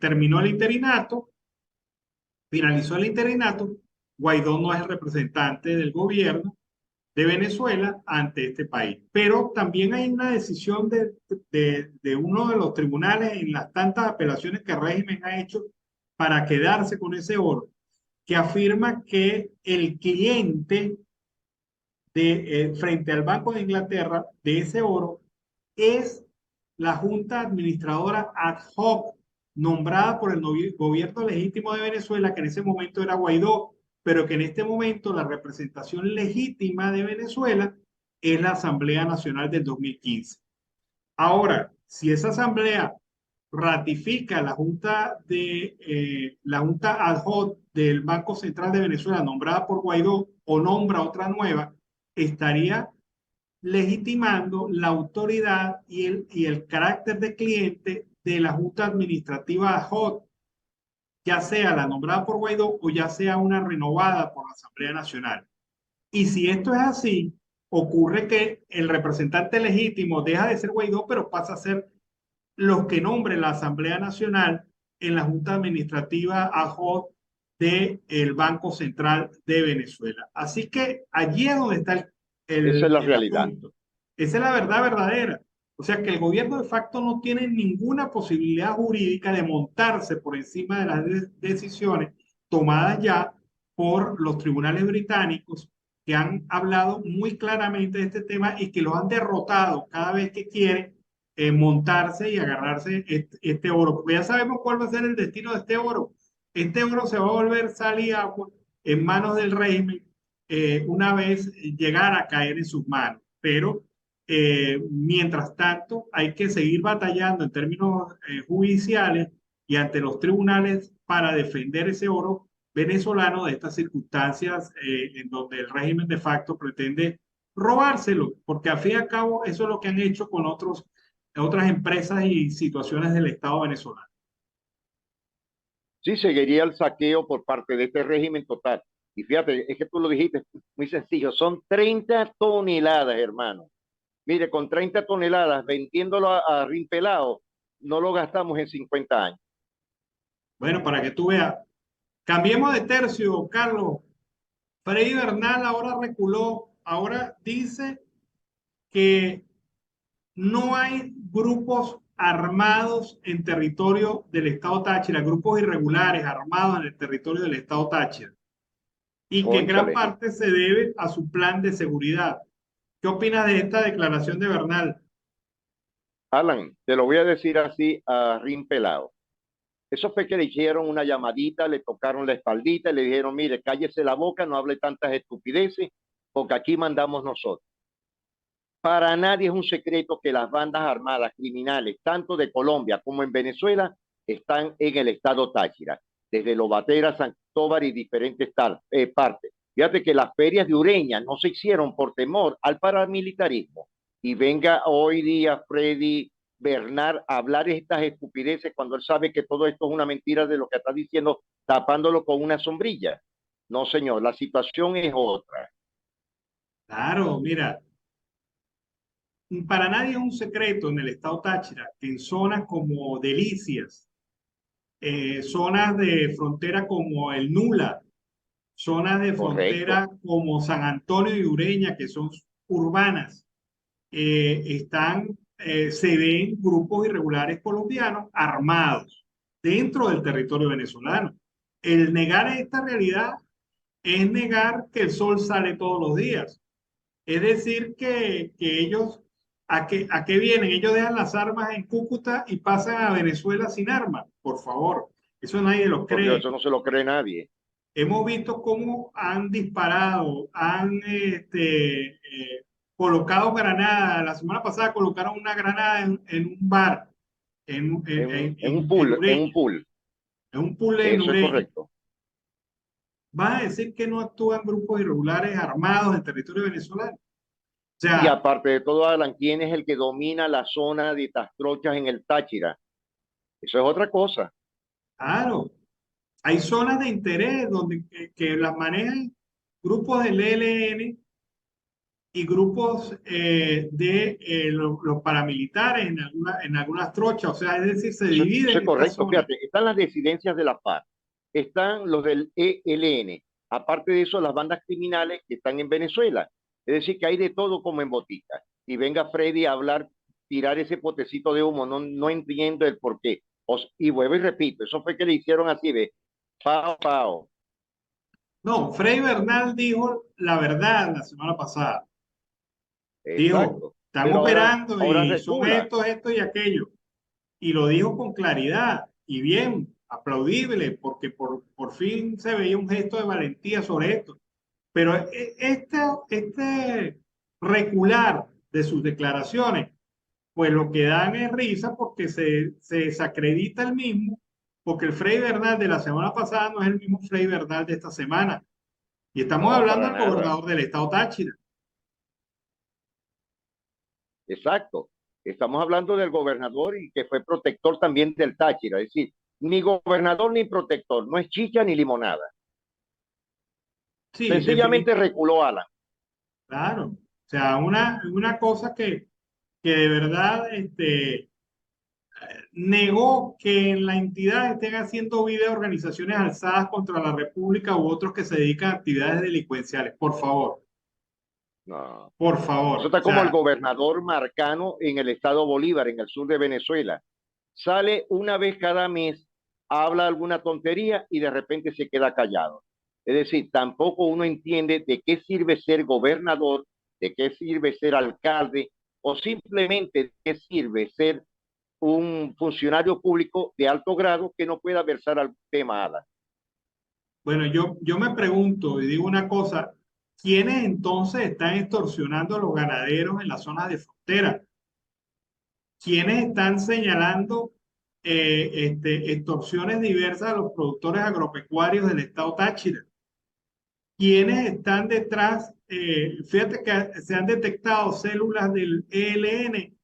terminó el interinato, finalizó el interinato. Guaidó no es el representante del gobierno de Venezuela ante este país. Pero también hay una decisión de uno de los tribunales en las tantas apelaciones que el régimen ha hecho para quedarse con ese oro, que afirma que el cliente frente al Banco de Inglaterra de ese oro es la Junta Administradora ad hoc nombrada por el gobierno legítimo de Venezuela, que en ese momento era Guaidó, pero que en este momento la representación legítima de Venezuela es la Asamblea Nacional del 2015. Ahora, si esa asamblea ratifica la Junta ad hoc del Banco Central de Venezuela nombrada por Guaidó o nombra otra nueva, estaría legitimando la autoridad y el carácter de cliente de la Junta Administrativa ad hoc, ya sea la nombrada por Guaidó o ya sea una renovada por la Asamblea Nacional. Y si esto es así, ocurre que el representante legítimo deja de ser Guaidó, pero pasa a ser los que nombre la Asamblea Nacional en la Junta Administrativa ad hoc del Banco Central de Venezuela. Así que allí es donde está Esa es la el realidad. asunto. Esa es la verdad verdadera. O sea que el gobierno de facto no tiene ninguna posibilidad jurídica de montarse por encima de las decisiones tomadas ya por los tribunales británicos, que han hablado muy claramente de este tema y que lo han derrotado cada vez que quieren montarse y agarrarse este oro. Porque ya sabemos cuál va a ser el destino de este oro. Este oro se va a volver sal y agua en manos del régimen una vez llegara a caer en sus manos. Pero mientras tanto, hay que seguir batallando en términos judiciales y ante los tribunales para defender ese oro venezolano de estas circunstancias en donde el régimen de facto pretende robárselo, porque al fin y al cabo eso es lo que han hecho con otras empresas y situaciones del Estado venezolano. Sí, seguiría el saqueo por parte de este régimen total. Y fíjate, es que tú lo dijiste, muy sencillo, son 30 toneladas, hermano. Mire, con 30 toneladas, vendiéndolo a rin pelado, no lo gastamos en 50 años. Bueno, para que tú veas, cambiemos de tercio, Carlos. Freddy Bernal ahora reculó, ahora dice que no hay grupos armados en territorio del Estado Táchira, grupos irregulares armados en el territorio del Estado Táchira, y que en gran Cónchale, parte se debe a su plan de seguridad. ¿Qué opinas de esta declaración de Bernal? Alan, te lo voy a decir así a rin pelado. Eso fue que le hicieron una llamadita, le tocaron la espaldita y le dijeron, mire, cállese la boca, no hable tantas estupideces, porque aquí mandamos nosotros. Para nadie es un secreto que las bandas armadas criminales, tanto de Colombia como en Venezuela, están en el estado Táchira, desde Lobatera, San Cristóbal y diferentes partes. Fíjate que las ferias de Ureña no se hicieron por temor al paramilitarismo. Y venga hoy día Freddy Bernal a hablar estas estupideces cuando él sabe que todo esto es una mentira de lo que está diciendo, tapándolo con una sombrilla. No, señor, la situación es otra. Claro, mira, para nadie es un secreto en el Estado Táchira que en zonas como Delicias, zonas de frontera como el Nula, zonas de Correcto. frontera como San Antonio y Ureña, que son urbanas, se ven grupos irregulares colombianos armados dentro del territorio venezolano. El negar esta realidad es negar que el sol sale todos los días. Es decir, que ellos, ¿a qué vienen? Ellos dejan las armas en Cúcuta y pasan a Venezuela sin armas. Por favor, eso nadie lo Por Dios, cree. eso no se lo cree nadie. Hemos visto cómo han disparado, han colocado granadas. La semana pasada colocaron una granada en un bar En un en pool, en un Ureña, pool. en un pool en Eso es Ureña. correcto. ¿Vas a decir que no actúan grupos irregulares armados en territorio venezolano? O Y sea, aparte de todo, Alan, ¿quién es el que domina la zona de Tastrochas en el Táchira? Eso es otra cosa. claro, hay zonas de interés donde que las manejan grupos del ELN y grupos los paramilitares en algunas trochas, o sea, es decir, se Eso dividen es estas correcto. zonas. Fíjate, están las disidencias de la FARC, están los del ELN. Aparte de eso, las bandas criminales que están en Venezuela. Es decir, que hay de todo como en botica. Y venga Freddy a hablar, tirar ese potecito de humo, no, no entiendo el por qué. Y vuelvo y repito, eso fue que le hicieron así de pao, pao. No, Frei Bernal dijo la verdad la semana pasada. Dijo, Exacto. están Pero operando ahora y son recula. esto y aquello. Y lo dijo con claridad y bien, aplaudible, porque por fin se veía un gesto de valentía sobre esto. Pero este recular de sus declaraciones, pues lo que dan es risa porque se desacredita el mismo, porque el Frei Bernal de la semana pasada no es el mismo Frei Bernal de esta semana. Y estamos No, hablando para del nada. gobernador del estado Táchira. Exacto. Estamos hablando del gobernador y que fue protector también del Táchira. Es decir, ni gobernador ni protector. No es chicha ni limonada. Sí, Sencillamente reculó Alan. claro. O sea, una cosa que de verdad negó que en la entidad estén haciendo vida de organizaciones alzadas contra la República u otros que se dedican a actividades delincuenciales. No. Por Eso favor. O está como el sea, gobernador Marcano en el estado Bolívar, en el sur de Venezuela. Sale una vez cada mes, habla alguna tontería y de repente se queda callado. Es decir, tampoco uno entiende de qué sirve ser gobernador, de qué sirve ser alcalde o simplemente de qué sirve ser un funcionario público de alto grado que no pueda versar al tema ALA. bueno, yo me pregunto y digo una cosa, ¿quiénes entonces están extorsionando a los ganaderos en las zonas de frontera? ¿Quiénes están señalando extorsiones diversas a los productores agropecuarios del estado Táchira. ¿Quiénes están detrás? Fíjate que se han detectado células del ELN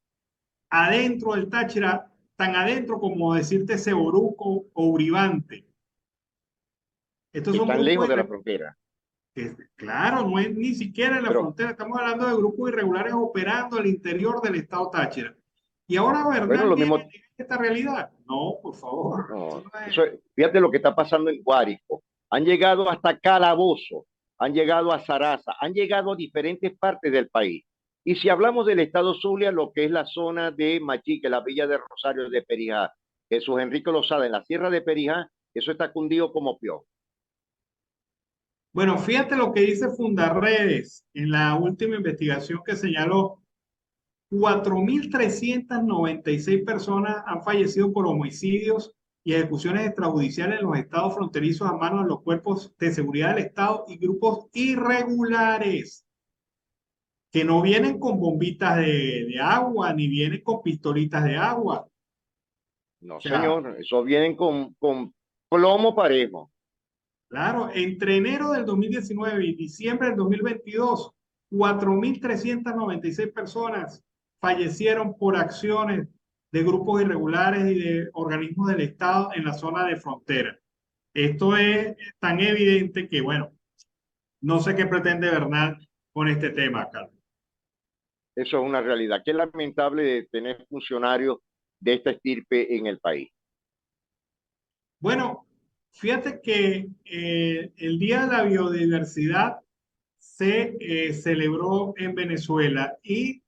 adentro del Táchira, tan adentro como decirte Seboruco o Uribante. Estos Y son tan lejos grupos de la frontera. claro, no es ni siquiera en la Pero, frontera, estamos hablando de grupos irregulares operando al interior del estado Táchira. Y ahora bueno, Bernal lo viene a mismo, negar esta realidad. No, por favor. Eso no, no es- fíjate lo que está pasando en Guárico. Han llegado hasta Calabozo, han llegado a Saraza, han llegado a diferentes partes del país. Y si hablamos del estado Zulia, lo que es la zona de Machique, la villa de Rosario de Perijá, Jesús Enrique Lozada, en la sierra de Perijá, eso está cundido como peor. Bueno, fíjate lo que dice Fundarredes en la última investigación que señaló 4.396 personas han fallecido por homicidios y ejecuciones extrajudiciales en los estados fronterizos a manos de los cuerpos de seguridad del Estado y grupos irregulares, que no vienen con bombitas de agua, ni vienen con pistolitas de agua. No, O sea, señor, eso vienen con plomo parejo. claro, entre enero del 2019 y diciembre del 2022, 4.396 personas fallecieron por acciones de grupos irregulares y de organismos del Estado en la zona de frontera. Esto es tan evidente que, bueno, no sé qué pretende Bernal con este tema, Carlos. Eso es una realidad. Qué lamentable de tener funcionarios de esta estirpe en el país. Bueno, fíjate que el Día de la Biodiversidad se celebró en Venezuela y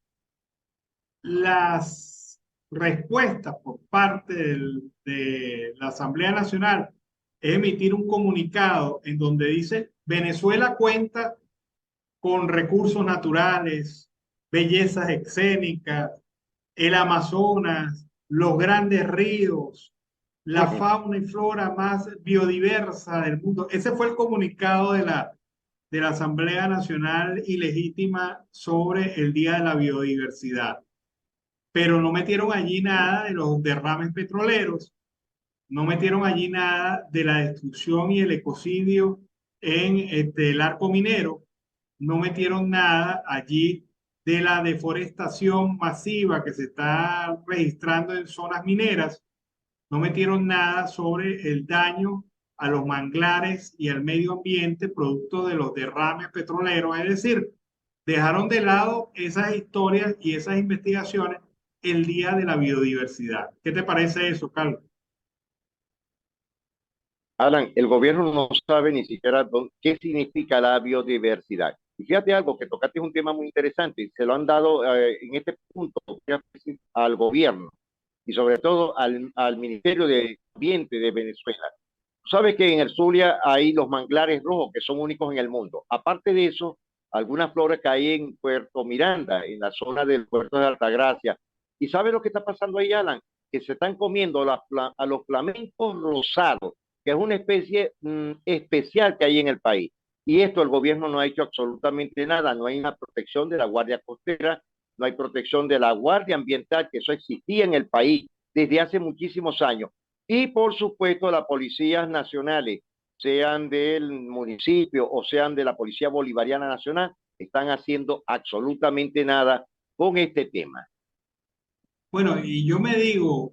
las respuestas por parte de la Asamblea Nacional es emitir un comunicado en donde dice Venezuela cuenta con recursos naturales, bellezas escénicas, el Amazonas, los grandes ríos, la fauna y flora más biodiversa del mundo. Ese fue el comunicado de la Asamblea Nacional Ilegítima sobre el Día de la Biodiversidad. Pero no metieron allí nada de los derrames petroleros, no metieron allí nada de la destrucción y el ecocidio en el arco minero, no metieron nada allí de la deforestación masiva que se está registrando en zonas mineras, no metieron nada sobre el daño a los manglares y al medio ambiente producto de los derrames petroleros, es decir, dejaron de lado esas historias y esas investigaciones el Día de la Biodiversidad. ¿Qué te parece eso, Carlos? Alan, el gobierno no sabe ni siquiera qué significa la biodiversidad. Y fíjate algo, que tocaste un tema muy interesante, y se lo han dado en este punto al gobierno y sobre todo al Ministerio de Ambiente de Venezuela. Sabes que en el Zulia hay los manglares rojos que son únicos en el mundo. Aparte de eso, algunas flores que hay en Puerto Miranda, en la zona del puerto de Altagracia. ¿Y sabes lo que está pasando ahí, Alan? Que se están comiendo a los flamencos rosados, que es una especie especial que hay en el país. Y esto el gobierno no ha hecho absolutamente nada. No hay una protección de la Guardia Costera, no hay protección de la Guardia Ambiental, que eso existía en el país desde hace muchísimos años. Y por supuesto, las policías nacionales, sean del municipio o sean de la Policía Bolivariana Nacional, están haciendo absolutamente nada con este tema. Bueno, y yo me digo,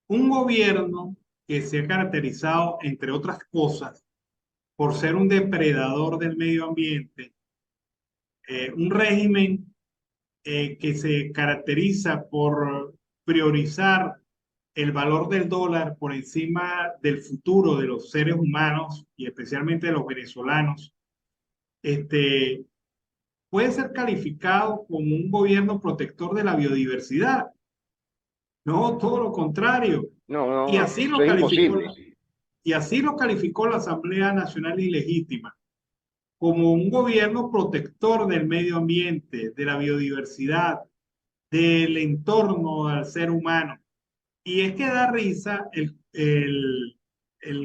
un gobierno que se ha caracterizado, entre otras cosas, por ser un depredador del medio ambiente, un régimen que se caracteriza por priorizar el valor del dólar por encima del futuro de los seres humanos y especialmente de los venezolanos, este, puede ser calificado como un gobierno protector de la biodiversidad. No, todo lo contrario. No, Y no, así eso lo es calificó, imposible. y así lo calificó la Asamblea Nacional Ilegítima, como un gobierno protector del medio ambiente, de la biodiversidad, del entorno al ser humano. Y es que da risa el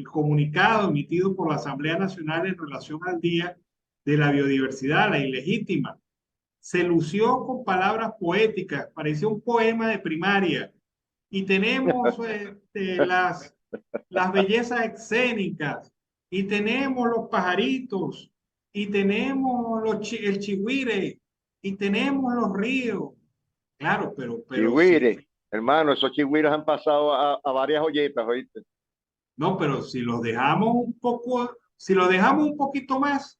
comunicado emitido por la Asamblea Nacional en relación al Día de la Biodiversidad, la ilegítima. Se lució con palabras poéticas, parecía un poema de primaria. y tenemos las bellezas escénicas, y tenemos los pajaritos, y tenemos el chigüire, y tenemos los ríos. Claro, pero Chigüire, sí, hermano, esos chigüires han pasado a varias olletas, ¿oíste? no, pero si los dejamos un poco, si los dejamos un poquito más,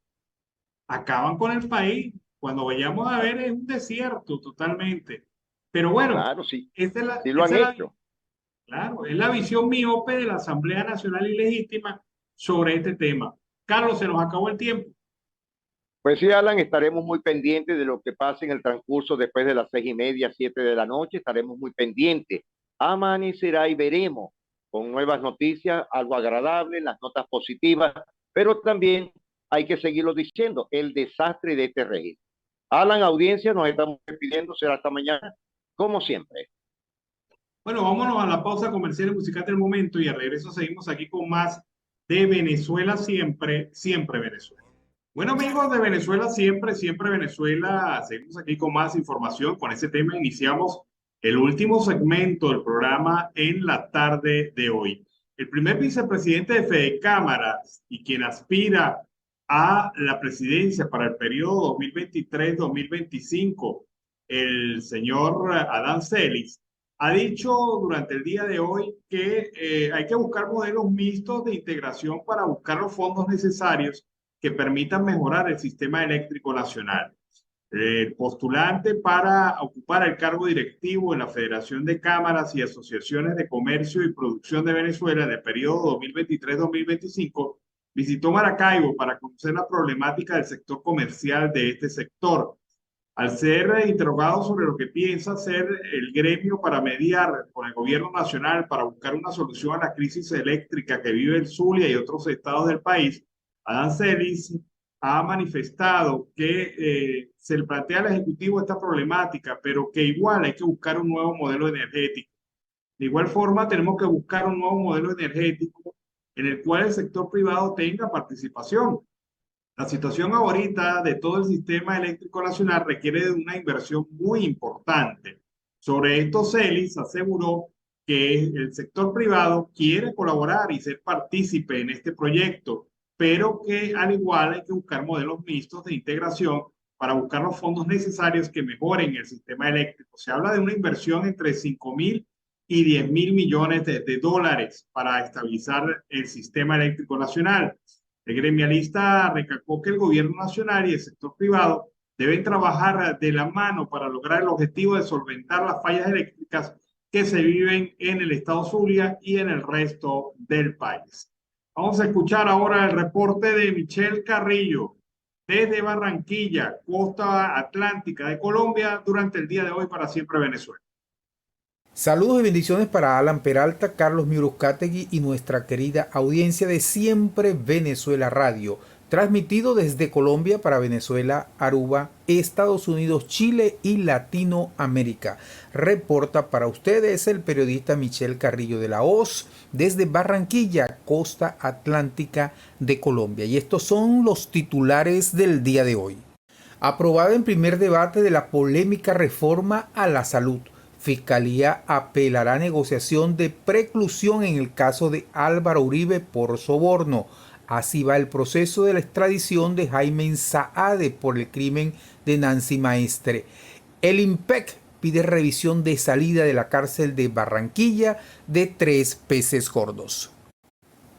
acaban con el país. Cuando vayamos a ver es un desierto totalmente. Pero bueno, Claro, sí, esa es la, sí lo han esa es la, hecho. claro, es la visión miope de la Asamblea Nacional Ilegítima sobre este tema. Carlos, se nos acabó el tiempo. Pues sí, Alan, estaremos muy pendientes de lo que pase en el transcurso después de las 6:30, 7 de la noche. Estaremos muy pendientes. Amanecerá y veremos con nuevas noticias, algo agradable, las notas positivas, pero también hay que seguirlo diciendo, el desastre de este régimen. Alan, audiencia, nos estamos despidiendo, será hasta mañana, como siempre. Bueno, vámonos a la pausa comercial y musical del momento y al regreso seguimos aquí con más de Venezuela siempre, siempre Venezuela. Bueno, amigos de Venezuela siempre, siempre Venezuela, seguimos aquí con más información. Con ese tema iniciamos el último segmento del programa en la tarde de hoy. El primer vicepresidente de Fede Cámaras y quien aspira a la presidencia para el periodo 2023-2025, el señor Adán Celis, ha dicho durante el día de hoy que hay que buscar modelos mixtos de integración para buscar los fondos necesarios que permitan mejorar el sistema eléctrico nacional. El postulante para ocupar el cargo directivo en la Federación de Cámaras y Asociaciones de Comercio y Producción de Venezuela en el periodo 2023-2025 visitó Maracaibo para conocer la problemática del sector comercial de este sector. Al ser interrogado sobre lo que piensa hacer el gremio para mediar con el gobierno nacional para buscar una solución a la crisis eléctrica que vive el Zulia y otros estados del país, Adán Celis ha manifestado que se le plantea al Ejecutivo esta problemática, pero que igual hay que buscar un nuevo modelo energético. De igual forma, tenemos que buscar un nuevo modelo energético en el cual el sector privado tenga participación. La situación ahorita de todo el sistema eléctrico nacional requiere de una inversión muy importante. Sobre esto, Celis aseguró que el sector privado quiere colaborar y ser partícipe en este proyecto, pero que al igual hay que buscar modelos mixtos de integración para buscar los fondos necesarios que mejoren el sistema eléctrico. Se habla de una inversión entre 5.000 y 10.000 millones de dólares para estabilizar el sistema eléctrico nacional. El gremialista recalcó que el gobierno nacional y el sector privado deben trabajar de la mano para lograr el objetivo de solventar las fallas eléctricas que se viven en el estado Zulia y en el resto del país. Vamos a escuchar ahora el reporte de Michelle Carrillo desde Barranquilla, costa atlántica de Colombia, durante el día de hoy para Siempre Venezuela. Saludos y bendiciones para Alan Peralta, Carlos Miura Uzcategui y nuestra querida audiencia de Siempre Venezuela Radio, transmitido desde Colombia para Venezuela, Aruba, Estados Unidos, Chile y Latinoamérica. Reporta para ustedes el periodista Michelle Carrillo de la Hoz desde Barranquilla, costa atlántica de Colombia. Y estos son los titulares del día de hoy. Aprobada en primer debate de la polémica reforma a la salud. Fiscalía apelará a negociación de preclusión en el caso de Álvaro Uribe por soborno. Así va el proceso de la extradición de Jaime Saade por el crimen de Nancy Maestre. El IMPEC pide revisión de salida de la cárcel de Barranquilla de 3 peces gordos.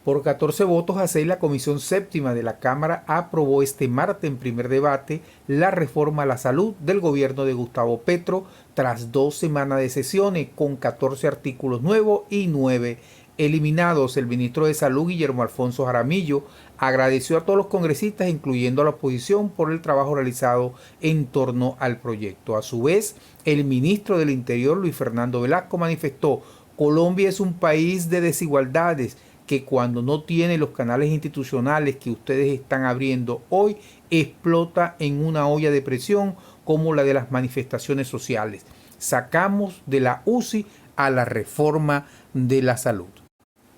Por 14 votos a 6, la Comisión Séptima de la Cámara aprobó este martes en primer debate la reforma a la salud del gobierno de Gustavo Petro tras 2 semanas de sesiones con 14 artículos nuevos y 9 eliminados. El ministro de Salud, Guillermo Alfonso Jaramillo, agradeció a todos los congresistas, incluyendo a la oposición, por el trabajo realizado en torno al proyecto. A su vez, el ministro del Interior, Luis Fernando Velasco, manifestó: Colombia es un país de desigualdades que cuando no tiene los canales institucionales que ustedes están abriendo hoy, explota en una olla de presión como la de las manifestaciones sociales. Sacamos de la UCI a la reforma de la salud.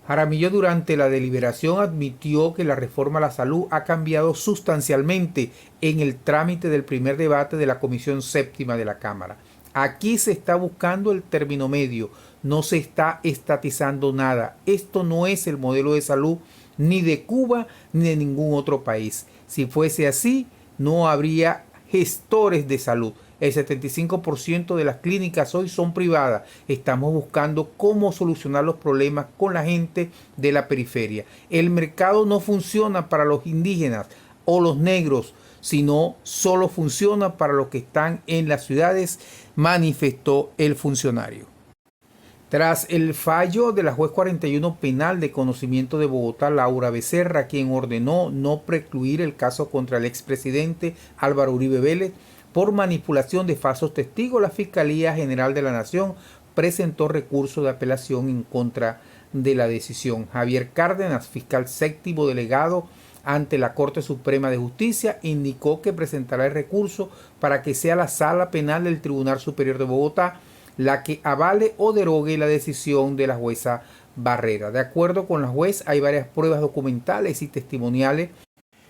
Jaramillo durante la deliberación admitió que la reforma a la salud ha cambiado sustancialmente en el trámite del primer debate de la Comisión Séptima de la Cámara. Aquí se está buscando el término medio, no se está estatizando nada. Esto no es el modelo de salud ni de Cuba ni de ningún otro país. Si fuese así, no habría gestores de salud. El 75% de las clínicas hoy son privadas. Estamos buscando cómo solucionar los problemas con la gente de la periferia. El mercado no funciona para los indígenas o los negros, sino solo funciona para los que están en las ciudades, manifestó el funcionario. Tras el fallo de la juez 41 penal de conocimiento de Bogotá, Laura Becerra, quien ordenó no precluir el caso contra el expresidente Álvaro Uribe Vélez por manipulación de falsos testigos, la Fiscalía General de la Nación presentó recurso de apelación en contra de la decisión. Javier Cárdenas, fiscal séptimo delegado ante la Corte Suprema de Justicia, indicó que presentará el recurso para que sea la Sala Penal del Tribunal Superior de Bogotá la que avale o derogue la decisión de la jueza Barrera. De acuerdo con la juez, hay varias pruebas documentales y testimoniales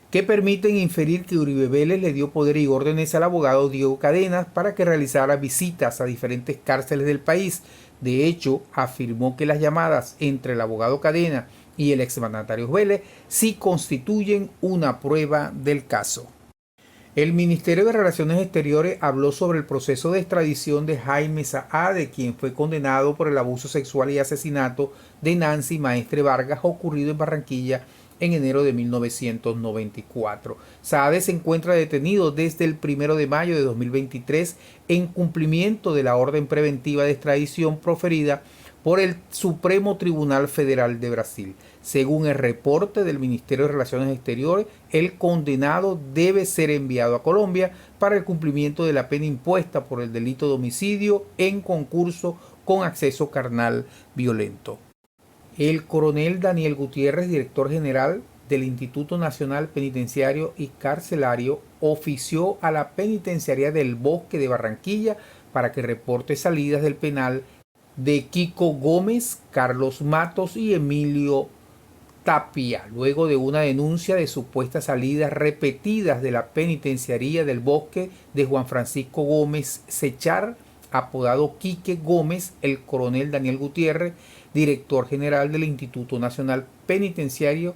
que permiten inferir que Uribe Vélez le dio poder y órdenes al abogado Diego Cadenas para que realizara visitas a diferentes cárceles del país. De hecho, afirmó que las llamadas entre el abogado Cadenas y el exmandatario Vélez sí constituyen una prueba del caso. El Ministerio de Relaciones Exteriores habló sobre el proceso de extradición de Jaime Saade, quien fue condenado por el abuso sexual y asesinato de Nancy Maestre Vargas, ocurrido en Barranquilla en enero de 1994. Saade se encuentra detenido desde el 1 de mayo de 2023 en cumplimiento de la orden preventiva de extradición proferida por el Supremo Tribunal Federal de Brasil. Según el reporte del Ministerio de Relaciones Exteriores, el condenado debe ser enviado a Colombia para el cumplimiento de la pena impuesta por el delito de homicidio en concurso con acceso carnal violento. El coronel Daniel Gutiérrez, director general del Instituto Nacional Penitenciario y Carcelario, ofició a la Penitenciaría del Bosque de Barranquilla para que reporte salidas del penal de Kiko Gómez, Carlos Matos y Emilio Tapia, luego de una denuncia de supuestas salidas repetidas de la Penitenciaría del Bosque de Juan Francisco Gómez Sechar, apodado Quique Gómez. El coronel Daniel Gutiérrez, director general del Instituto Nacional Penitenciario,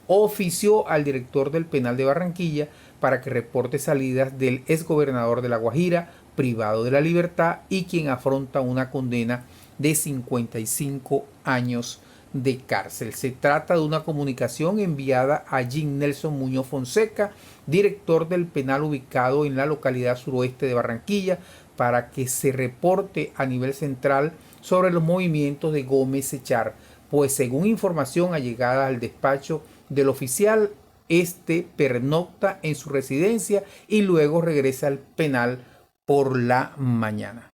ofició al director del penal de Barranquilla para que reporte salidas del exgobernador de La Guajira, privado de la libertad y quien afronta una condena de 55 años de cárcel. Se trata de una comunicación enviada a Jean Nelson Muñoz Fonseca, director del penal ubicado en la localidad suroeste de Barranquilla, para que se reporte a nivel central sobre los movimientos de Gómez Sechar, pues según información allegada al despacho del oficial, este pernocta en su residencia y luego regresa al penal por la mañana.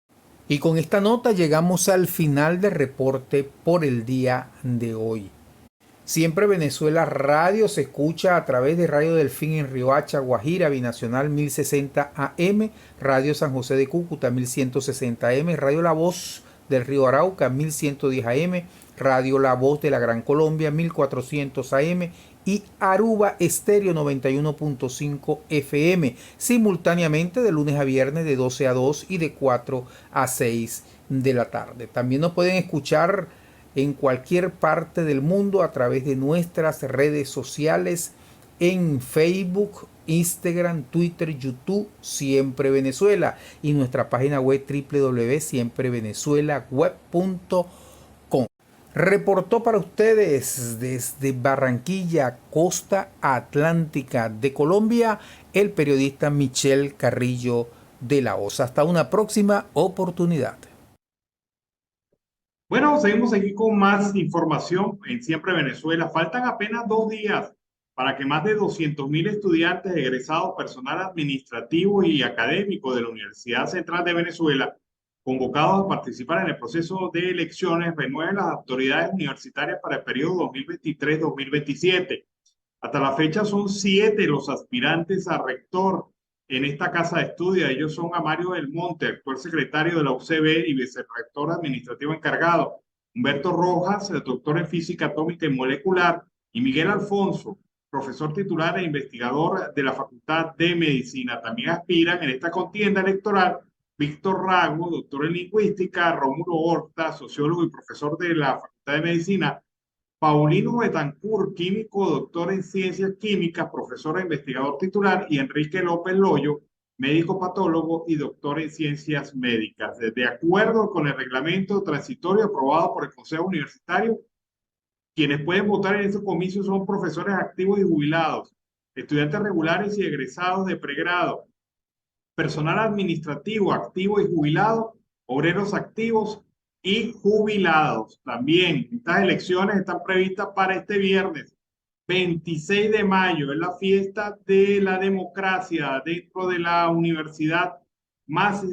Y con esta nota llegamos al final del reporte por el día de hoy. Siempre Venezuela Radio se escucha a través de Radio Delfín en Riohacha, Guajira, Binacional 1060 AM, Radio San José de Cúcuta 1160 AM, Radio La Voz del Río Arauca 1110 AM, Radio La Voz de la Gran Colombia 1400 AM y Aruba Estéreo 91.5 FM, simultáneamente de lunes a viernes de 12 a 2 y de 4 a 6 de la tarde. También nos pueden escuchar en cualquier parte del mundo a través de nuestras redes sociales en Facebook, Instagram, Twitter, YouTube, Siempre Venezuela, y nuestra página web www.siemprevenezuelaweb.com. Reportó para ustedes desde Barranquilla, costa atlántica de Colombia, el periodista Michel Carrillo de la Osa. Hasta una próxima oportunidad. Bueno, seguimos aquí con más información en Siempre Venezuela. Faltan apenas 2 días para que más de 200.000 estudiantes, egresados, personal administrativo y académico de la Universidad Central de Venezuela, convocados a participar en el proceso de elecciones, renueven las autoridades universitarias para el periodo 2023-2027. Hasta la fecha son 7 los aspirantes a rector en esta casa de estudio. Ellos son Amario del Monte, actual secretario de la UCB y vicerrector administrativo encargado, Humberto Rojas, el doctor en física atómica y molecular, y Miguel Alfonso, profesor titular e investigador de la Facultad de Medicina. También aspiran en esta contienda electoral Víctor Rago, doctor en lingüística, Rómulo Horta, sociólogo y profesor de la Facultad de Medicina, Paulino Betancourt, químico, doctor en ciencias químicas, profesor e investigador titular, y Enrique López Loyo, médico patólogo y doctor en ciencias médicas. De acuerdo con el reglamento transitorio aprobado por el Consejo Universitario, quienes pueden votar en estos comicios son profesores activos y jubilados, estudiantes regulares y egresados de pregrado, personal administrativo activo y jubilado, obreros activos y jubilados. También estas elecciones están previstas para este viernes 26 de mayo. Es la fiesta de la democracia dentro de la universidad más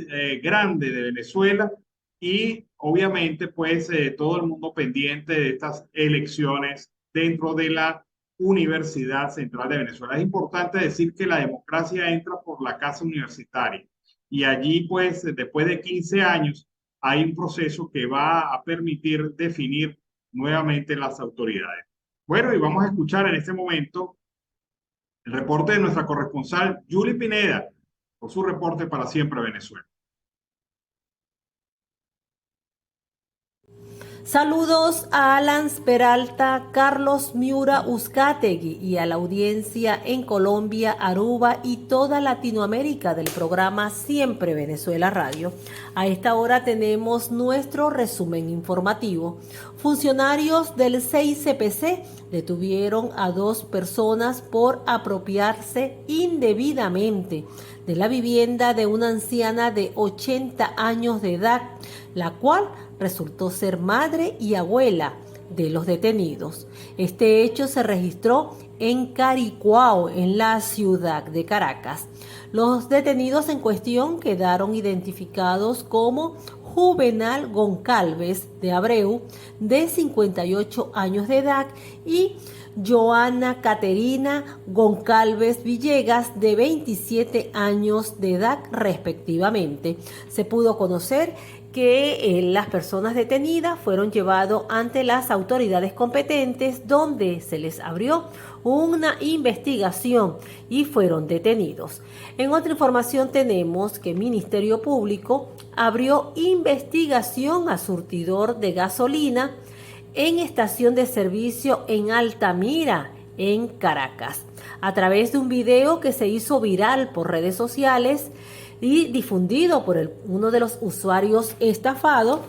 grande de Venezuela y obviamente pues todo el mundo pendiente de estas elecciones dentro de la Universidad Central de Venezuela. Es importante decir que la democracia entra por la casa universitaria y allí pues después de 15 años hay un proceso que va a permitir definir nuevamente las autoridades. Bueno, y vamos a escuchar en este momento el reporte de nuestra corresponsal Julie Pineda por su reporte para Siempre Venezuela. Saludos a Alan Peralta, Carlos Miura Uzcategui y a la audiencia en Colombia, Aruba y toda Latinoamérica del programa Siempre Venezuela Radio. A esta hora tenemos nuestro resumen informativo. Funcionarios del CICPC detuvieron a 2 personas por apropiarse indebidamente de la vivienda de una anciana de 80 años de edad, la cual resultó ser madre y abuela de los detenidos. Este hecho se registró en Caricuao, en la ciudad de Caracas. Los detenidos en cuestión quedaron identificados como Juvenal Goncalves de Abreu, de 58 años de edad, y Joana Caterina Goncalves Villegas, de 27 años de edad respectivamente. Se pudo conocer que las personas detenidas fueron llevadas ante las autoridades competentes, donde se les abrió una investigación y fueron detenidos. En otra información tenemos que el Ministerio Público abrió investigación a surtidor de gasolina en estación de servicio en Altamira, en Caracas. A través de un video que se hizo viral por redes sociales y difundido por uno de los usuarios estafados,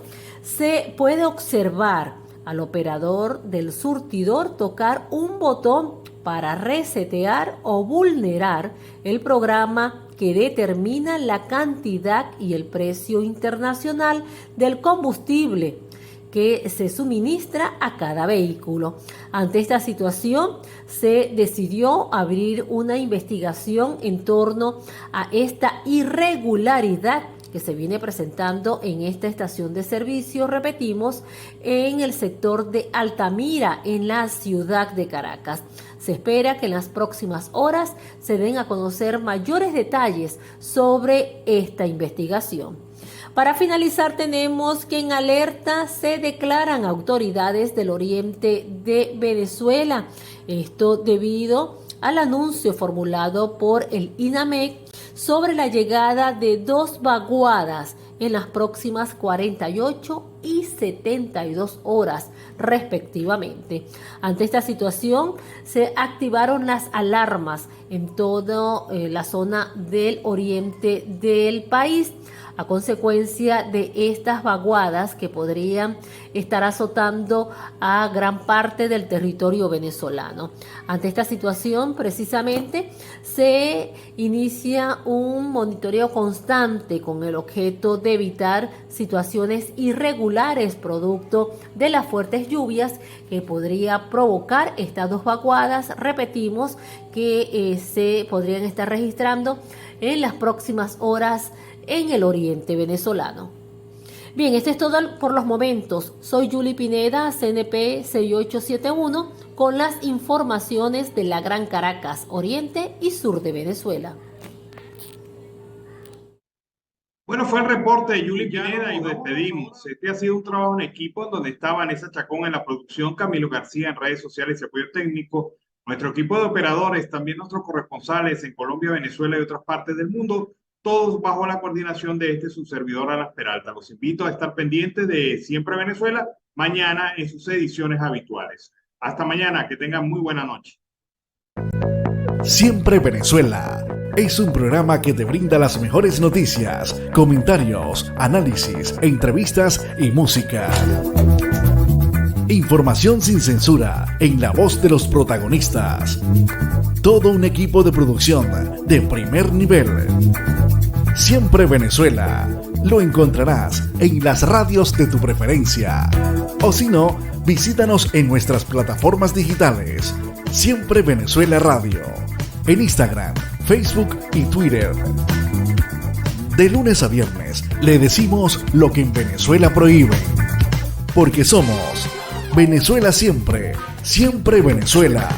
se puede observar al operador del surtidor tocar un botón para resetear o vulnerar el programa que determina la cantidad y el precio internacional del combustible que se suministra a cada vehículo. Ante esta situación, se decidió abrir una investigación en torno a esta irregularidad que se viene presentando en esta estación de servicio, repetimos, en el sector de Altamira, en la ciudad de Caracas. Se espera que en las próximas horas se den a conocer mayores detalles sobre esta investigación. Para finalizar, tenemos que en alerta se declaran autoridades del oriente de Venezuela. Esto debido al anuncio formulado por el INAMEC sobre la llegada de 2 vaguadas en las próximas 48 y 72 horas respectivamente. Ante esta situación se activaron las alarmas en toda la zona del oriente del país, a consecuencia de estas vaguadas que podrían estar azotando a gran parte del territorio venezolano. Ante esta situación, precisamente, se inicia un monitoreo constante con el objeto de evitar situaciones irregulares producto de las fuertes lluvias que podría provocar estas 2 vaguadas, repetimos, que se podrían estar registrando en las próximas horas en el oriente venezolano. Bien, esto es todo por los momentos. Soy Julie Pineda, CNP 6871, con las informaciones de la Gran Caracas, oriente y sur de Venezuela. Bueno, fue el reporte de Julie Pineda y nos despedimos. Este ha sido un trabajo en equipo donde está Vanessa Chacón en la producción, Camilo García en redes sociales y apoyo técnico, nuestro equipo de operadores, también nuestros corresponsales en Colombia, Venezuela y otras partes del mundo. todos bajo la coordinación de su servidor Alan Peralta. Los invito a estar pendientes de Siempre Venezuela mañana en sus ediciones habituales. Hasta mañana, que tengan muy buena noche. Siempre Venezuela es un programa que te brinda las mejores noticias, comentarios, análisis, entrevistas y música. Información sin censura en la voz de los protagonistas. Todo un equipo de producción de primer nivel. Siempre Venezuela lo encontrarás en las radios de tu preferencia. O si no, visítanos en nuestras plataformas digitales. Siempre Venezuela Radio. En Instagram, Facebook y Twitter. De lunes a viernes le decimos lo que en Venezuela prohíben. Porque somos Venezuela siempre, siempre Venezuela.